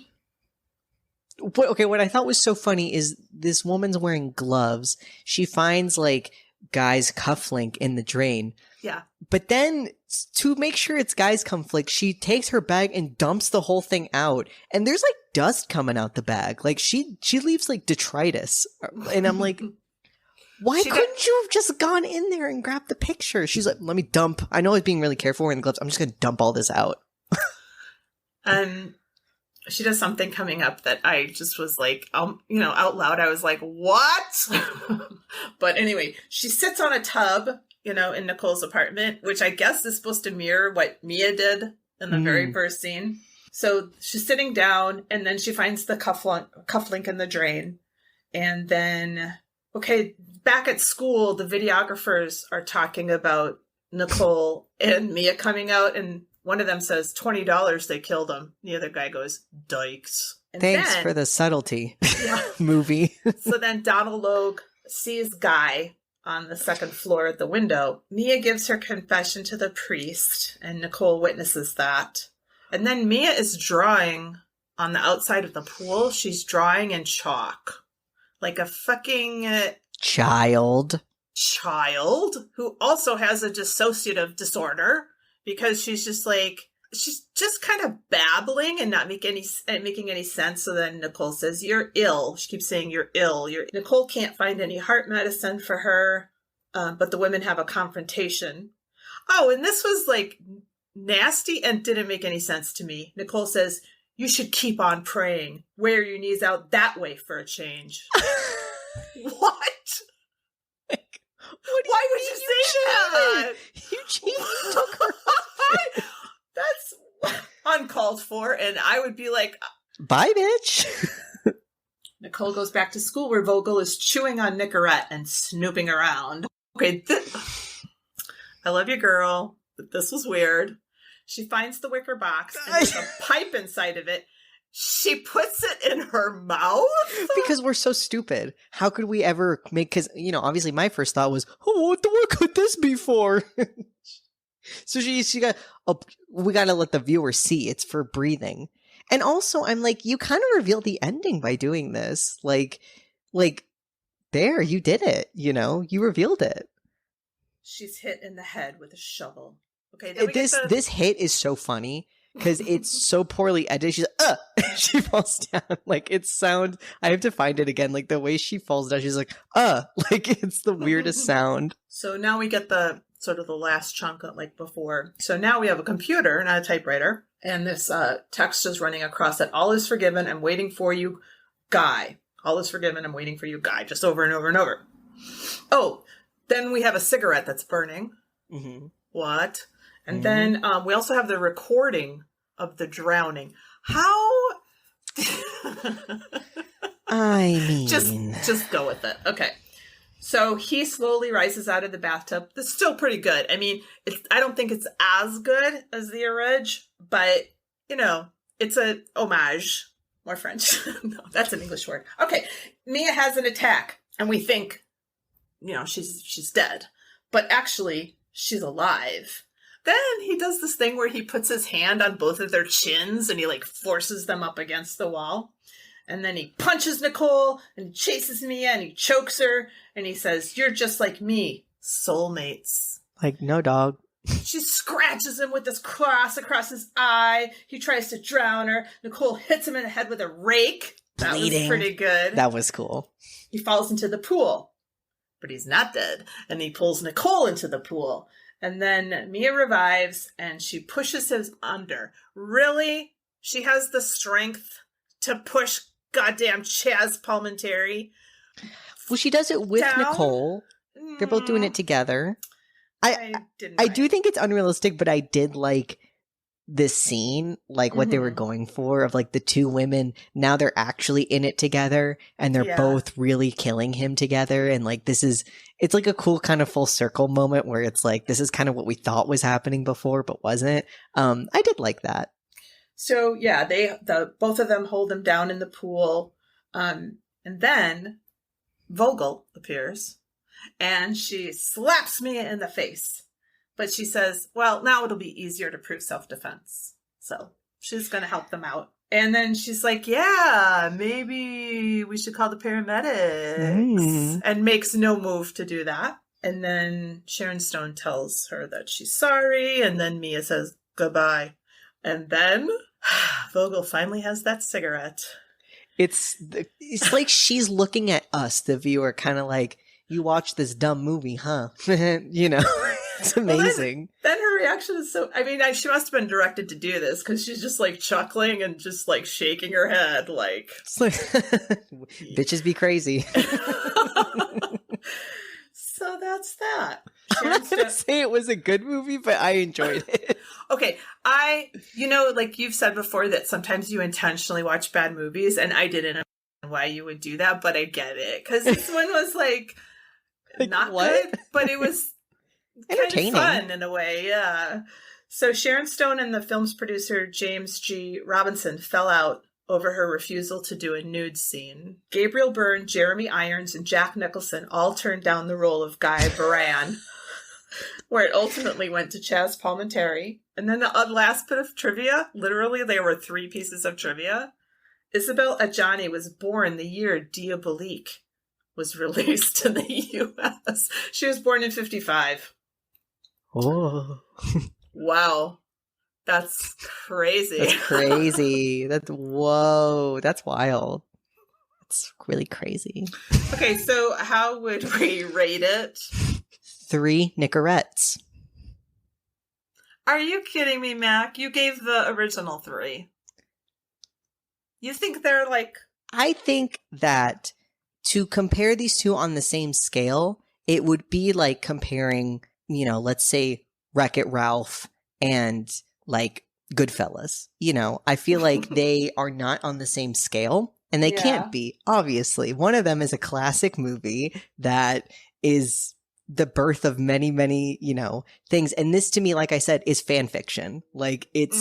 S2: What I thought was so funny is this woman's wearing gloves. She finds like Guy's cufflink in the drain.
S1: Yeah.
S2: But then to make sure it's Guy's cufflink, she takes her bag and dumps the whole thing out. And there's like dust coming out the bag. Like she leaves like detritus. And I'm like, why couldn't you have just gone in there and grabbed the picture? She's like, let me dump. I know I was being really careful wearing the gloves. I'm just going to dump all this out.
S1: She does something coming up that I just was like, out loud. I was like, what? But anyway, she sits on a tub, in Nicole's apartment, which I guess is supposed to mirror what Mia did in the very first scene. So she's sitting down and then she finds the cufflink in the drain. And then, back at school, the videographers are talking about Nicole and Mia coming out, and one of them says, $20, they killed him. The other guy goes, dykes. And
S2: thanks for the subtlety, movie.
S1: So then Donald Logue sees Guy on the second floor at the window. Mia gives her confession to the priest, and Nicole witnesses that. And then Mia is drawing on the outside of the pool. She's drawing in chalk. Like a fucking...
S2: Child
S1: who also has a dissociative disorder. Because she's just kind of babbling and not making any sense. So then Nicole says, you're ill. She keeps saying, you're ill. Nicole can't find any heart medicine for her, but the women have a confrontation. Oh, and this was like nasty and didn't make any sense to me. Nicole says, you should keep on praying. Wear your knees out that way for a change. What? Why would you say that?
S2: You took her.
S1: That's uncalled for, and I would be like,
S2: bye, bitch.
S1: Nicole goes back to school where Vogel is chewing on Nicorette and snooping around. Okay, I love you, girl, but this was weird. She finds the wicker box and there's a pipe inside of it. She puts it in her mouth?
S2: Because we're so stupid. How could we ever make... Because, obviously my first thought was, what could this be for? So she got... we got to let the viewer see. It's for breathing. And also, I'm like, you kind of revealed the ending by doing this. Like, there, you did it. You revealed it.
S1: She's hit in the head with a shovel. Okay,
S2: this hit is so funny. Because it's so poorly edited. She's like, she falls down. Like, I have to find it again. Like, the way she falls down, she's like, like, it's the weirdest sound.
S1: So now we get the sort of the last chunk like before. So now we have a computer, not a typewriter. And this text is running across it. All is forgiven. I'm waiting for you, Guy. All is forgiven. I'm waiting for you, Guy. Just over and over and over. Oh, then we have a cigarette that's burning. Mm-hmm. What? And then we also have the recording of the drowning. How?
S2: I mean...
S1: Just go with it. Okay. So he slowly rises out of the bathtub. That's still pretty good. I mean, I don't think it's as good as the orig, but, it's a homage. More French. No, that's an English word. Okay. Mia has an attack, and we think, she's dead. But actually, she's alive. Then he does this thing where he puts his hand on both of their chins and he forces them up against the wall. And then he punches Nicole and he chases Mia and he chokes her and he says, you're just like me, soulmates.
S2: Like, no, dog.
S1: She scratches him with this cross across his eye. He tries to drown her. Nicole hits him in the head with a rake. That was pretty good.
S2: That was cool.
S1: He falls into the pool, but he's not dead. And he pulls Nicole into the pool. And then Mia revives and she pushes him under. Really? She has the strength to push goddamn Chaz Palminteri?
S2: Well, she does it with Nicole. They're both doing it together. I do think it's unrealistic, but I did like this scene, like what they were going for of like the two women. Now they're actually in it together and they're both really killing him together. And like, it's like a cool kind of full circle moment where it's like, this is kind of what we thought was happening before, but wasn't. I did like that.
S1: So yeah, both of them hold him down in the pool. And then Vogel appears and she slaps me in the face. But she says, well, now it'll be easier to prove self-defense. So she's going to help them out. And then she's like, yeah, maybe we should call the paramedics. And makes no move to do that. And then Sharon Stone tells her that she's sorry. And then Mia says goodbye. And then Vogel finally has that cigarette.
S2: It's like she's looking at us, the viewer, kind of like, you watched this dumb movie, huh? You know, it's amazing.
S1: Well, then her reaction is so, I mean, she must have been directed to do this because she's just like chuckling and just like shaking her head like. It's like
S2: bitches be crazy.
S1: So that's that.
S2: I'm not going to say it was a good movie, but I enjoyed it.
S1: Okay. Like you've said before that sometimes you intentionally watch bad movies, and I didn't know why you would do that, but I get it. Because this one was like not good, but it was
S2: entertaining.
S1: Kind of fun in a way, yeah. So Sharon Stone and the film's producer, James G. Robinson, fell out over her refusal to do a nude scene. Gabriel Byrne, Jeremy Irons, and Jack Nicholson all turned down the role of Guy Baran, where it ultimately went to Chaz Palminteri. And then the last bit of trivia, literally there were 3 pieces of trivia. Isabel Adjani was born the year Diabolique was released in the U.S. She was born in 1955.
S2: Oh.
S1: Wow. That's crazy.
S2: That's crazy. Whoa. That's wild. That's really crazy.
S1: Okay, so how would we rate it?
S2: 3 Nicorettes.
S1: Are you kidding me, Mac? You gave the original 3. You think they're like...
S2: I think that to compare these two on the same scale, it would be like comparing, let's say Wreck-It Ralph and like Goodfellas. I feel like they are not on the same scale, and they can't be, obviously. One of them is a classic movie that is the birth of many, many, things. And this, to me, like I said, is fan fiction. Like it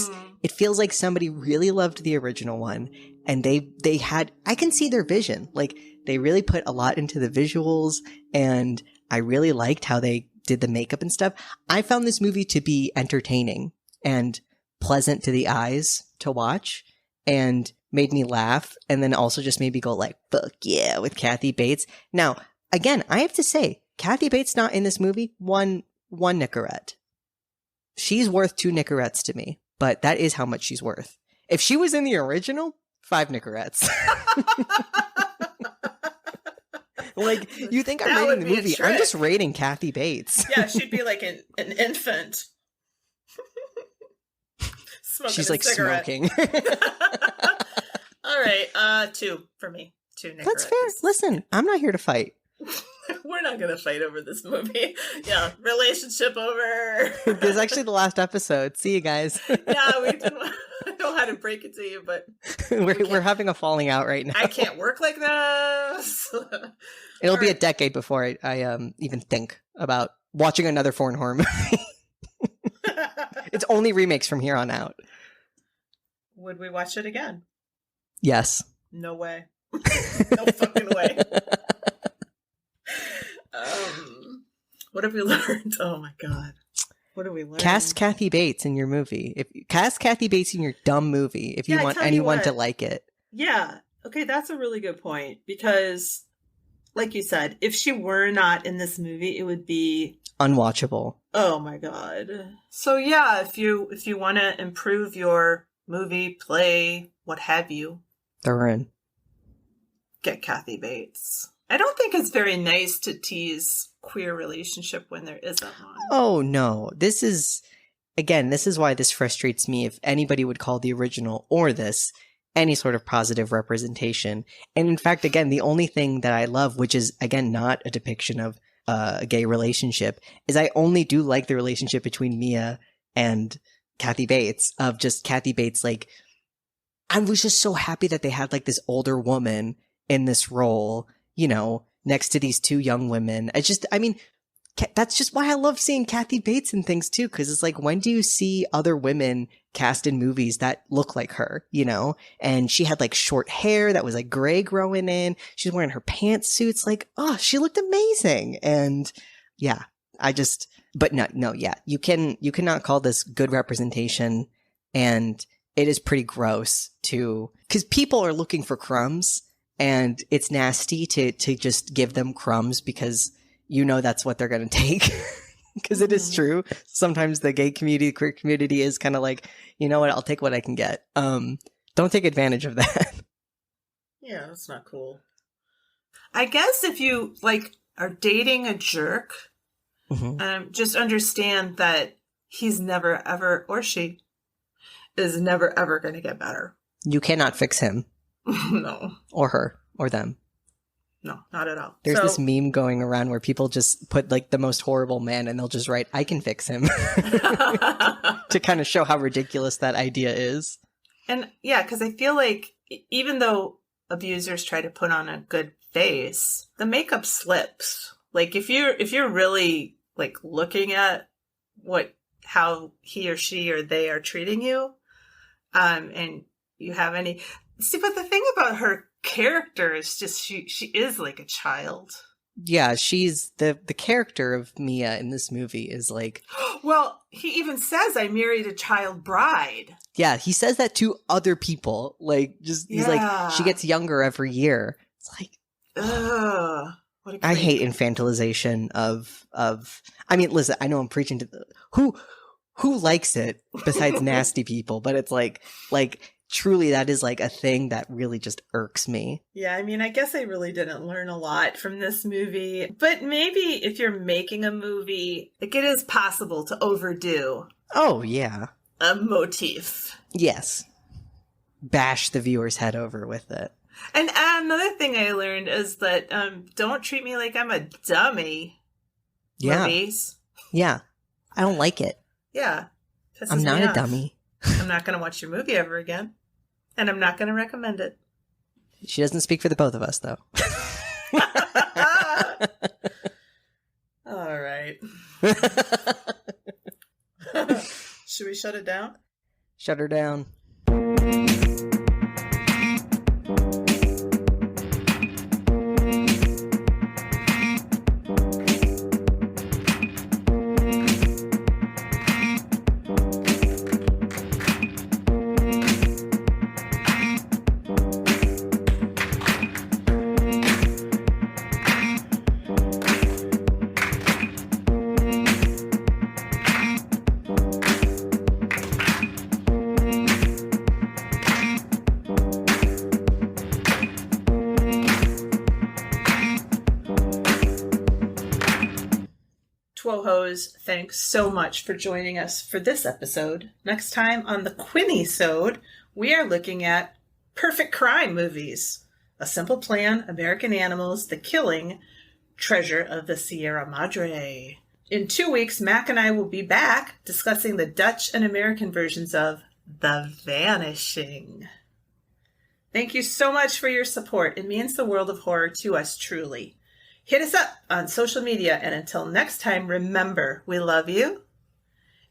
S2: feels like somebody really loved the original one, and they had, I can see their vision. Like they really put a lot into the visuals, and I really liked how they did the makeup and stuff. I found this movie to be entertaining and pleasant to the eyes to watch, and made me laugh, and then also just made me go like, fuck yeah, with Kathy Bates. Now, again, I have to say, Kathy Bates not in this movie, one Nicorette. She's worth 2 Nicorettes to me, but that is how much she's worth. If she was in the original, 5 Nicorettes. Like, you think I'm rating the movie? I'm just rating Kathy Bates.
S1: Yeah, she'd be like an infant.
S2: She's like cigarette. Smoking.
S1: All right, 2 for me. 2 Nicorettes.
S2: That's fair. Listen, I'm not here to fight.
S1: We're not going to fight over this movie. Yeah, relationship over.
S2: This is actually the last episode. See you guys.
S1: Yeah, I don't know how to break it to you, but
S2: we're having a falling out right now.
S1: I can't work like this.
S2: It'll be a decade before I even think about watching another foreign horror movie. It's only remakes from here on out.
S1: Would we watch it again?
S2: Yes.
S1: No way. No fucking way. What have we learned? Oh my god. What have we learned?
S2: Cast Kathy Bates in your movie. Cast Kathy Bates in your dumb movie if you want anyone to like it.
S1: Yeah. Okay, that's a really good point, because like you said, if she were not in this movie, it would be
S2: unwatchable.
S1: Oh my god. So yeah, if you want to improve your movie, play, what have you,
S2: they're in.
S1: Get Kathy Bates. I don't think it's very nice to tease queer relationship when there isn't one.
S2: Oh, no. This is why this frustrates me if anybody would call the original or this any sort of positive representation. And in fact, again, the only thing that I love, which is, again, not a depiction of a gay relationship, is I only do like the relationship between Mia and Kathy Bates, of just Kathy Bates, like, I was just so happy that they had like this older woman in this role, next to these 2 young women. That's just why I love seeing Kathy Bates in things too, because it's like, when do you see other women cast in movies that look like her, you know? And she had like short hair that was like gray growing in. She's wearing her pantsuits. Like, oh, she looked amazing. And yeah, but no, yeah, you cannot call this good representation. And it is pretty gross because people are looking for crumbs, and it's nasty to just give them crumbs because you know that's what they're going to take. Because it is true. Sometimes the gay community, queer community is kind of like, you know what, I'll take what I can get. Don't take advantage of that.
S1: Yeah, that's not cool. I guess if you like are dating a jerk, just understand that he's never ever, or she is never ever going to get better. You
S2: cannot fix him.
S1: No.
S2: Or her, or them.
S1: No, not at all.
S2: There's this meme going around where people just put like the most horrible man and they'll just write, I can fix him. To kind of show how ridiculous that idea is.
S1: And yeah, because I feel like even though abusers try to put on a good face, the makeup slips. Like if you're really like looking at how he or she or they are treating you, and you have any... See, but the thing about her character is just she is like a child.
S2: Yeah, she's the character of Mia in this movie is like...
S1: Well, he even says, I married a child bride.
S2: Yeah, he says that to other people. Like, just, he's like, she gets younger every year. It's like...
S1: Ugh. What a
S2: I hate infantilization of... I mean, listen, I know I'm preaching to... Who likes it besides nasty people? But it's like... Truly, that is like a thing that really just irks me.
S1: Yeah, I mean, I guess I really didn't learn a lot from this movie. But maybe if you're making a movie, like it is possible to overdo.
S2: Oh, yeah.
S1: A motif.
S2: Yes. Bash the viewer's head over with it.
S1: And another thing I learned is that don't treat me like I'm a dummy.
S2: Yeah.
S1: Movies.
S2: Yeah. I don't like it.
S1: Yeah.
S2: I'm not a dummy.
S1: I'm not going to watch your movie ever again. And I'm not going to recommend it.
S2: She doesn't speak for the both of us, though.
S1: All right. Should we shut it down?
S2: Shut her down.
S1: Twohos, thanks so much for joining us for this episode. Next time on the Quinny-sode, we are looking at perfect crime movies. A Simple Plan, American Animals, The Killing, Treasure of the Sierra Madre. In 2 weeks, Mac and I will be back discussing the Dutch and American versions of The Vanishing. Thank you so much for your support. It means the world of horror to us, truly. Hit us up on social media, and until next time, remember, we love you.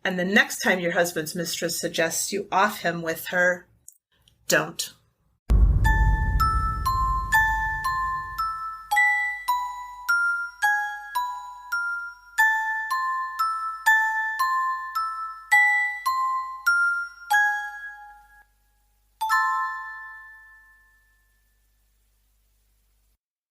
S1: And the next time your husband's mistress suggests you off him with her, don't.